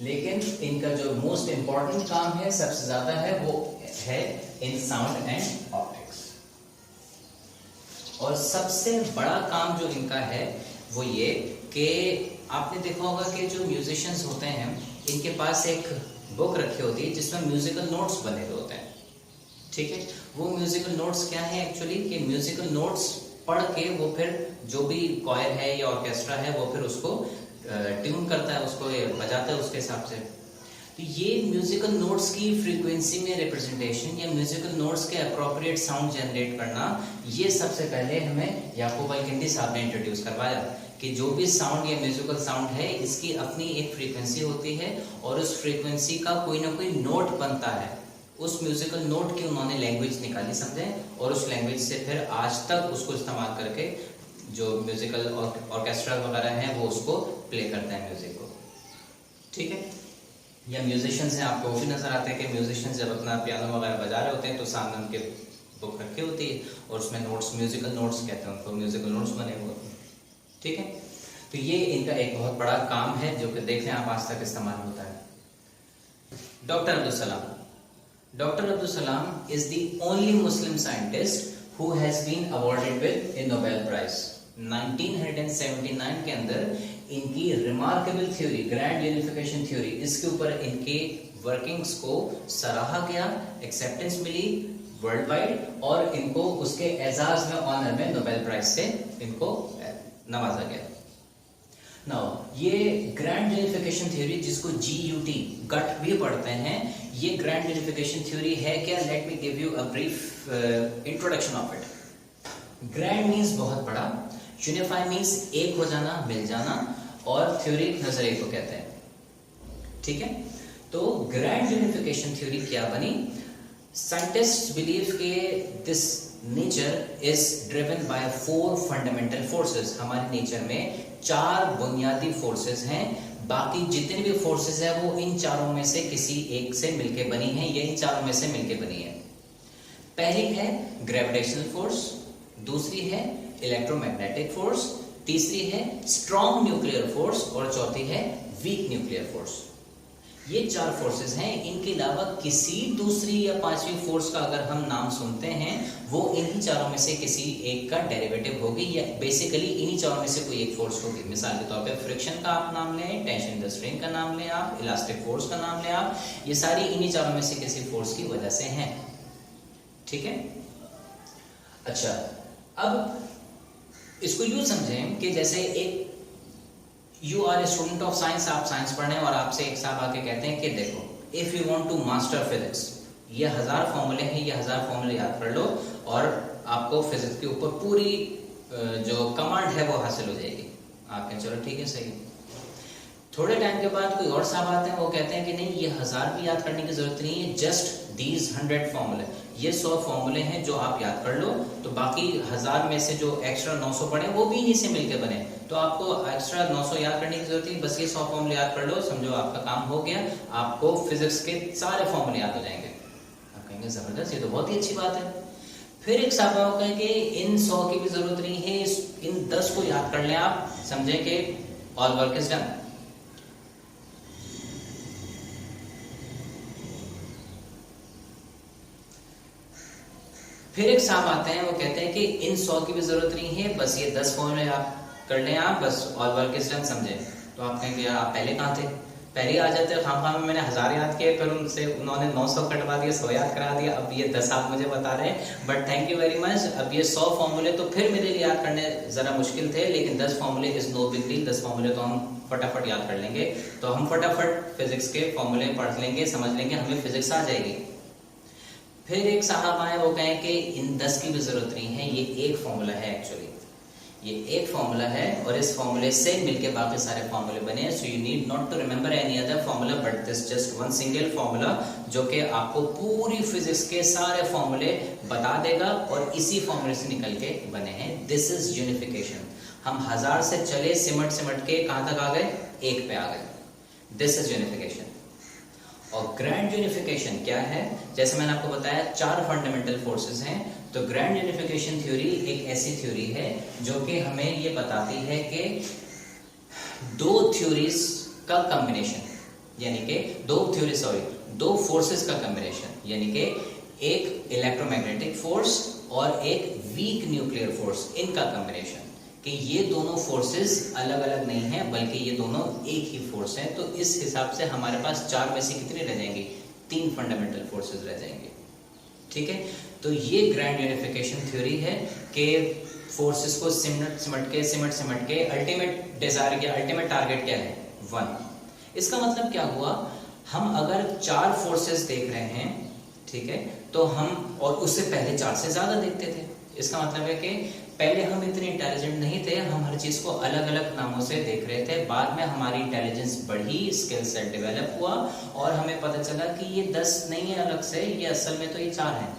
लेकिन इनका जो मोस्ट इंपॉर्टेंट काम है, सबसे ज्यादा है, वो है इन साउंड एंड ऑप्टिक्स। और सबसे बड़ा काम जो इनका है वो ये कि आपने देखा होगा कि जो म्यूजिशियंस होते हैं इनके पास एक बुक रखी होती है जिसमें म्यूजिकल नोट्स बने हुए होते हैं, ठीक है। वो म्यूजिकल नोट्स क्या है एक्चुअली, कि म्यूजिकल नोट्स पढ़ के वो फिर जो भी कॉयर है या ऑर्केस्ट्रा है वो फिर उसको ट्यून करता है, उसको बजाता है उसके हिसाब से। तो ये म्यूजिकल नोट्स की फ्रीक्वेंसी में रिप्रेजेंटेशन या म्यूजिकल नोट्स के अप्रोप्रिएट साउंड जनरेट करना, ये सबसे पहले हमें याकूब अल-किंदी साहब ने इंट्रोड्यूस करवाया कि जो भी साउंड या म्यूजिकल साउंड है इसकी अपनी एक फ्रीक्वेंसी होती है और उस फ्रीक्वेंसी का कोई ना कोई नोट बनता है। उस म्यूजिकल नोट की उन्होंने लैंग्वेज निकाली समझे और उस लैंग्वेज से फिर आज तक उसको इस्तेमाल करके जो म्यूजिकल ऑर्केस्ट्रा वगैरह हैं वो उसको प्ले करते हैं म्यूजिक को, ठीक है। या म्यूजिशियंस हैं, आपको भी नजर आते हैं कि म्यूजिशियंस जब अपना पियानो वगैरह बजा रहे होते हैं तो सामने उनके बुक रखी होती है और उसमें नोट्स, म्यूजिकल नोट्स कहते हैं उनको, म्यूजिकल नोट्स बने हुए होते हैं, ठीक है। तो ये इनका एक बहुत बड़ा काम है जो कि देख लें आप आज तक इस्तेमाल होता है। डॉक्टर अब्दुल सलाम, doctor Abdul Salam is the only Muslim scientist who has been awarded with a Nobel prize. 1979 के अंदर इनकी remarkable theory, grand unification theory, इसके ऊपर इनके वर्किंग्स को सराहा गया, एक्सेप्टेंस मिली वर्ल्ड वाइड और इनको उसके एजाज में, ऑनर में नोबेल प्राइज से इनको नवाजा गया। नाउ ये ग्रैंड यूनिफिकेशन थ्योरी जिसको GUT गट भी पढ़ते हैं, ये ग्रैंड यूनिफिकेशन थ्योरी है क्या? Let me give you a brief introduction of it. Grand means बहुत बड़ा, यूनिफाई मीन्स एक हो जाना, मिल जाना, और थ्योरी नजरिए को कहते हैं, ठीक है। तो ग्रैंड यूनिफिकेशन थ्योरी क्या बनी? साइंटिस्ट बिलीव के this nature is driven by 4 fundamental forces. हमारे नेचर में 4 बुनियादी फोर्सेस हैं, बाकी जितनी भी फोर्सेस है वो इन चारों में से किसी एक से मिलके बनी है या इन चारों में से मिलके बनी है। पहली है ग्रेविटेशनल फोर्स, दूसरी है इलेक्ट्रोमैग्नेटिक फोर्स, तीसरी है स्ट्रॉन्ग न्यूक्लियर फोर्स और चौथी है वीक न्यूक्लियर फोर्स। ये चार फोर्सेस हैं। इनके अलावा किसी दूसरी या पांचवी फोर्स का अगर हम नाम सुनते हैं वो इन्हीं चारों में से किसी एक का डेरिवेटिव होगी या बेसिकली इन्हीं चारों में से कोई एक फोर्स होगी। मिसाल के तौर पे फ्रिक्शन का आप नाम लें, टेंशन इन द स्ट्रिंग का नाम लें, आप इलास्टिक फोर्स का नाम लें, आप ये सारी इन्हीं चारों में से किसी फोर्स की वजह से हैं। ठीक है, अच्छा अब इसको यूं समझें कि जैसे एक you are a student of science, आप साइंस पढ़ रहे हैं और आपसे एक साहब आके कहते हैं कि देखो if you want to master physics, ये 1000 फॉर्मूले हैं, ये 1000 फॉर्मूले याद कर लो और आपको फिजिक्स के ऊपर पूरी जो कमांड है वो हासिल हो जाएगी। आप कहें चलो ठीक है सही। थोड़े टाइम के बाद कोई और साहब आते हैं, वो कहते हैं कि नहीं ये 1000 भी याद करने की जरूरत नहीं है, जस्ट दीज 100 फॉर्मूले, ये 100 फॉर्मूले हैं जो आप याद कर लो, तो बाकी 1000 में से जो एक्स्ट्रा 900 पड़े वो भी इन्हीं से मिलके बने, तो आपको एक्स्ट्रा 900 याद करने की जरूरत नहीं, बस ये 100 फॉर्मूले याद कर लो, समझो आपका काम हो गया, आपको फिजिक्स के सारे फॉर्मूले याद हो जाएंगे। आप कहेंगे जबरदस्त, ये तो बहुत ही अच्छी बात है। फिर एक साहब कहेंगे इन 100 की भी जरूरत नहीं है, इन 10 को याद कर लें आप, समझे कि ऑल वर्क इज डन। फिर एक साहब आते हैं, वो कहते हैं कि इन 100 की भी जरूरत नहीं है, बस ये 10 फॉर्मूले आप कर लें आप, बस ऑल वर्क इज डन, समझे। तो आप कहेंगे यार आप पहले कहाँ थे, पहले आ जाते खाम में मैंने 1000 याद किए, फिर उनसे उन्होंने 900 कटवा दिया, 100 याद करा दिया, अब ये 10 आप मुझे बता रहे हैं, but thank you very much. अब ये 100 फॉर्मूले तो फिर मेरे लिए याद करने जरा मुश्किल थे, लेकिन 10 फॉर्मूले इज नो बिग डील, 10 फॉर्मूले तो हम फटाफट याद कर लेंगे, तो हम फटाफट फिजिक्स के फॉर्मूले पढ़ लेंगे, समझ लेंगे, हमें फिजिक्स आ जाएगी। फिर एक साहब आए, वो कहें कि इन 10 की भी जरूरत नहीं है, ये एक फॉर्मूला है, एक्चुअली ये एक फॉर्मूला है और इस फॉर्मूले से मिलके बाकी सारे फॉर्मूले बने हैं, so you need not to remember any other formula but this just one single formula, जो कि आपको पूरी फिजिक्स के सारे फॉर्मूले बता देगा और इसी फॉर्मूले से निकल के बने हैं। This is unification. हम 1000 से चले सिमट सिमट के कहां तक आ गए, एक पे आ गए। This is unification. और ग्रैंड यूनिफिकेशन क्या है, जैसे मैंने आपको बताया 4 फंडामेंटल फोर्सेस हैं, तो ग्रैंड यूनिफिकेशन थ्योरी एक ऐसी थ्योरी है जो कि हमें ये बताती है कि दो थ्योरीज का कॉम्बिनेशन, यानी कि दो फोर्सेस का कॉम्बिनेशन, यानी कि एक इलेक्ट्रोमैग्नेटिक फोर्स और एक वीक न्यूक्लियर फोर्स, इनका कॉम्बिनेशन, कि ये दोनों फोर्सेस अलग अलग नहीं है बल्कि ये दोनों एक ही फोर्स हैं। तो इस हिसाब से हमारे पास 4 में से कितने रह जाएंगे, 3 फंडामेंटल फोर्सेस रह जाएंगे। ठीक है, तो ये ग्रैंड यूनिफिकेशन थ्योरी है कि फोर्सेस को सिमट सिमट के अल्टीमेट डिजायर या अल्टीमेट टारगेट क्या है, 1। इसका मतलब क्या हुआ, हम अगर 4 फोर्सेस देख रहे हैं, ठीक है, तो हम और उससे पहले 4 से ज्यादा देखते थे। इसका मतलब है कि पहले हम इतने इंटेलिजेंट नहीं थे, हम हर चीज को अलग अलग नामों से देख रहे थे, बाद में हमारी इंटेलिजेंस बढ़ी, स्किल सेट डेवलप हुआ और हमें पता चला कि ये 10 नहीं है अलग से, ये असल में तो ये 4 हैं।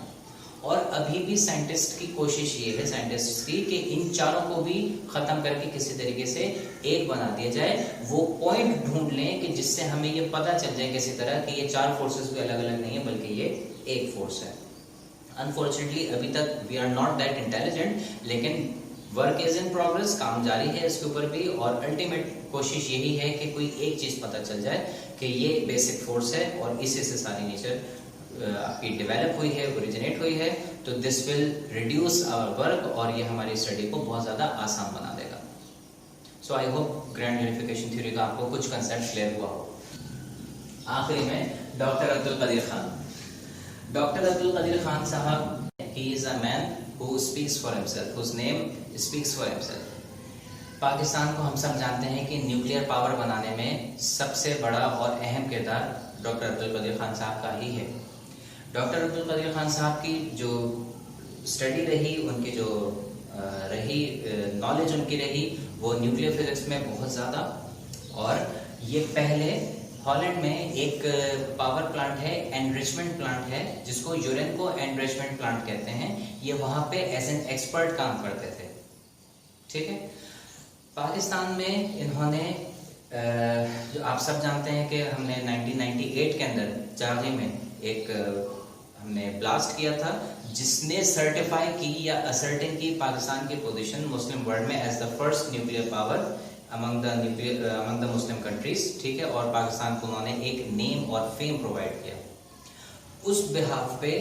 और अभी भी साइंटिस्ट की कोशिश ये है, साइंटिस्ट की, कि इन चारों को भी खत्म करके किसी तरीके से एक बना दिया जाए, वो पॉइंट ढूंढ लें कि जिससे हमें ये पता चल जाए किसी तरह कि ये 4 फोर्सेस भी अलग अलग नहीं है बल्कि ये एक फोर्स है। अनफॉर्चुनेटली अभी तक we are not that intelligent, लेकिन वर्क इज इन प्रोग्रेस, काम जारी है इसके ऊपर भी, और अल्टीमेट कोशिश यही है कि कोई एक चीज पता चल जाए कि ये बेसिक फोर्स है और इसी से सारी नेचर आपकी डेवलप हुई है, ओरिजिनेट हुई है। तो this will reduce our work और ये हमारी स्टडी को बहुत ज्यादा आसान बना देगा। So I hope grand unification theory का आपको कुछ कंसेप्ट क्लियर हुआ हो। आखिरी में doctor Abdul Qadeer Khan. Doctor Abdul Qadeer Khan sahab, he is a man who speaks for himself, whose name speaks for himself. Pakistan को हम सब जानते हैं कि न्यूक्लियर पावर बनाने में सबसे बड़ा और अहम किरदार डॉक्टर अब्दुल कदीर खान साहब का ही है। डॉक्टर अब्दुल कदीर खान साहब की जो स्टडी रही, उनकी जो रही नॉलेज उनकी रही, वो न्यूक्लियर फिजिक्स में बहुत ज़्यादा, और ये पहले हॉलैंड में एक पावर प्लांट है, एनरिचमेंट प्लांट है, जिसको यूरेनको एनरिचमेंट प्लांट कहते हैं, ये वहां पे एज एन एक्सपर्ट काम करते थे। ठीक है, पाकिस्तान में इन्होंने जो आप सब जानते हैं कि हमने 1998 के अंदर जागी में एक हमने ब्लास्ट किया था, जिसने सर्टिफाई की या असर्टेन की पाकिस्तान की पोजीशन मुस्लिम वर्ल्ड में as the first nuclear power among the Muslim countries, ठीक है। और पाकिस्तान को उन्होंने एक नेम और फेम प्रोवाइड किया। उस बिहाफ पे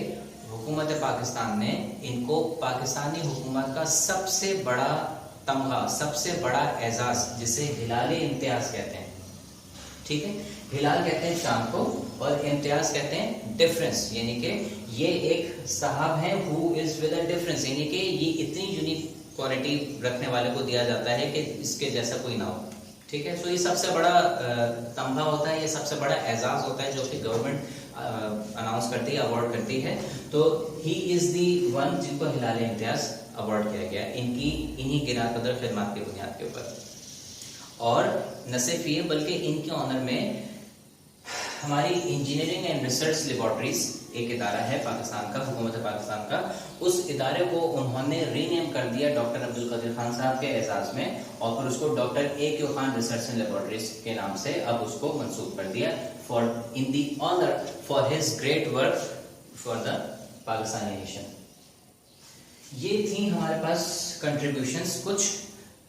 हुकूमत पाकिस्तान ने इनको पाकिस्तानी हुकूमत का सबसे बड़ा तमगा, सबसे बड़ा एजाज, जिसे हिलाल इम्तियाज कहते हैं, ठीक है। हिलाल कहते हैं चांद को और इम्तियाज कहते हैं डिफरेंस, यानी कि ये एक साहब हैं who is with a difference, यानी कि ये इतनी यूनिक क्वालिटी रखने वाले को दिया जाता है कि इसके जैसा कोई ना हो, ठीक है। सो ये सबसे बड़ा तमगा होता है, ये सबसे बड़ा एजाज होता है जो कि गवर्नमेंट अनाउंस करती है, अवार्ड करती है। तो ही इज दी वन जिनको हिलाल इम्तियाज अवार्ड किया गया इन्हीं गिना कदर खिदमत की बुनियाद के ऊपर। और न सिर्फ ये बल्कि इनके ऑनर में हमारी इंजीनियरिंग एंड रिसर्च लेबोरेटरीज एक इदारा है पाकिस्तान का, हुकूमत पाकिस्तान का, उस इदारे को उन्होंने रीनेम कर दिया डॉक्टर अब्दुल कदीर खान साहब के एजाज में, और फिर उसको doctor A.Q. Khan research and laboratories के नाम से अब उसको मंसूब कर दिया for in the honour for his great work for the Pakistani nation. ये थी हमारे पास कंट्रीब्यूशंस कुछ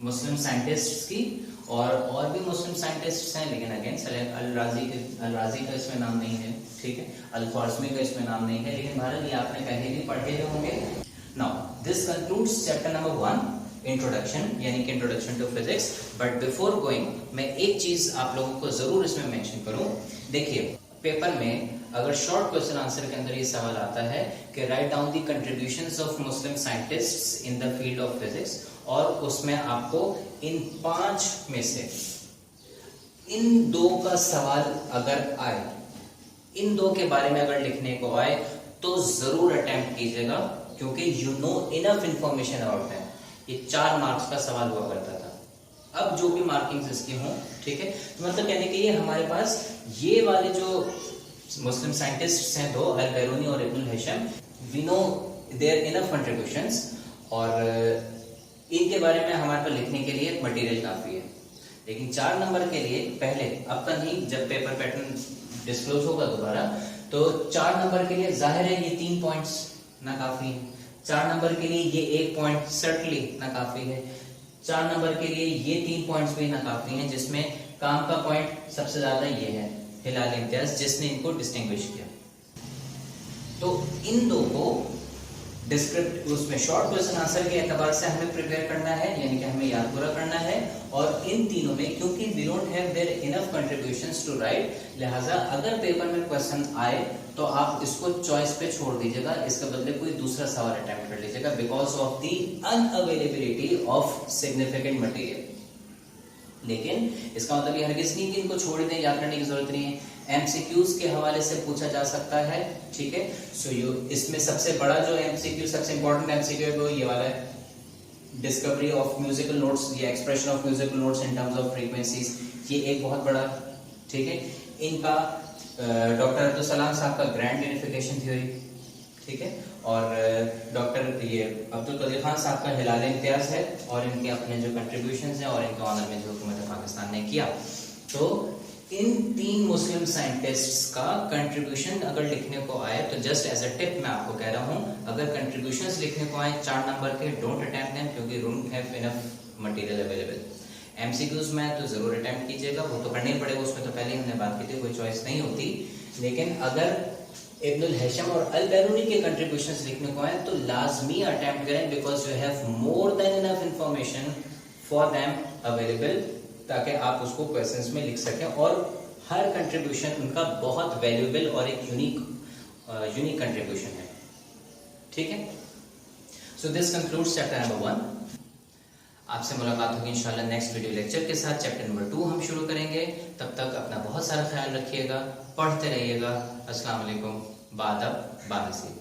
मुस्लिम साइंटिस्ट्स की, और भी मुस्लिम साइंटिस्ट्स हैं, लेकिन अगेन अल-राजी का इसमें नाम नहीं है, ठीक है। अल-ख्वारिज़मी का इसमें नाम नहीं है, लेकिन भारत ये आपने पहले भी पढ़े होंगे। Now this concludes chapter number 1 introduction, यानी कि introduction to physics. But before going मैं एक चीज आप लोगों को जरूर इसमें मेंशन करूं। देखिए पेपर में अगर शॉर्ट क्वेश्चन आंसर के अंदर ये सवाल आता है कि write down the contributions of Muslim scientists in the field of physics, और उसमें आपको इन 5 में से इन 2 का सवाल अगर आए, इन 2 के बारे में अगर लिखने को आए तो जरूर अटेम्प्ट कीजिएगा, क्योंकि you know enough information about them. ये 4 मार्क्स का सवाल हुआ करता था। अब जो भी मार्किंग्स इसकी हों, ठीक है, तो मतलब कहने के लिए हमारे पास ये वाले जो मुस्लिम साइंटिस्ट्स हैं 2, अल-बैरूनी और Ibn al Haytham, we know there enough contributions, और इनके बारे में हमारे पास लिखने के लिए मटेरियल काफी है। लेकिन 4 नंबर के लिए पहले, अब तक नहीं, जब पेपर पैटर्न डिस्क्लोज होगा दोबारा, तो 4 नंबर के लिए जाहिर है ये 3 पॉइंट्स ना काफी है, 4 नंबर के लिए ये 1 पॉइंट सर्टनली ना काफी है, 4 नंबर के लिए ये 3 पॉइंट्स भी ना काफी हैं, जिसमें काम का पॉइंट सबसे ज्यादा ये है हिलाल इम्तियाज, जिसने इनको डिस्टिंग्विश किया। तो इन 2 को डिस्क्रिप्ट उसमें शॉर्ट क्वेश्चन आंसर के एतबार से हमें प्रिपेयर करना है, यानी कि हमें याद पूरा करना है। और इन तीनों में क्योंकि we don't have there enough contributions to write, लिहाजा अगर पेपर में क्वेश्चन आए तो आप इसको चॉइस पे छोड़ दीजिएगा, इसके बदले कोई दूसरा सवाल अटेम्प्ट कर लीजिएगा, because of the unavailability of significant material. लेकिन इसका मतलब ये हरगिज़ नहीं कि इनको छोड़ दें, याद करने की जरूरत नहीं है। एमसीक्यूज के हवाले से पूछा जा सकता है, ठीक है। सो इसमें सबसे बड़ा जो एमसीक्यू, सबसे इंपॉर्टेंट एमसीक्यू है वो ये वाला है, डिस्कवरी ऑफ म्यूजिकल नोट्स या expression of musical notes in terms of frequencies, ये एक बहुत बड़ा, ठीक है। इनका डॉक्टर अब्दुल सलाम साहब का ग्रैंड यूनिफिकेशन थ्योरी, ठीक है, और डॉक्टर ये अब्दुल कदीर खान साहब का हिलाल इम्तियाज है, और इनके अपने जो कंट्रीब्यूशंस हैं और इनके ऑनर में जो हुकूमत पाकिस्तान ने किया। तो इन 3 मुस्लिम साइंटिस्ट्स का कंट्रीब्यूशन अगर लिखने को आए तो जस्ट एज अ टिप मैं आपको कह रहा हूं, अगर कंट्रीब्यूशंस लिखने को आए 4 नंबर के, डोंट अटेम्प्ट देम, क्योंकि don't have enough material available. MCQs में तो जरूर अटेम्प्ट कीजिएगा, वो तो करना ही पड़ेगा, उसमें तो पहले ही हमने बात की थी, कोई चॉइस नहीं होती। लेकिन अगर इब्नुल हैशम और अल-बैरूनी के कंट्रीब्यूशंस लिखने को आए तो लाजमी अटेम्प्ट करें, because you have more than enough information for them available, ताकि आप उसको क्वेश्चंस में लिख सकें। और हर कंट्रीब्यूशन उनका बहुत वैल्यूएबल और एक यूनिक कंट्रीब्यूशन है, ठीक है। So this concludes chapter number 1। आपसे मुलाकात होगी इंशाल्लाह नेक्स्ट वीडियो लेक्चर के साथ। चैप्टर नंबर 2 हम शुरू करेंगे। तब तक अपना बहुत सारा ख्याल रखिएगा, पढ़ते रहिएगा। अस्सलाम वालेकुम, बादब बानसीब।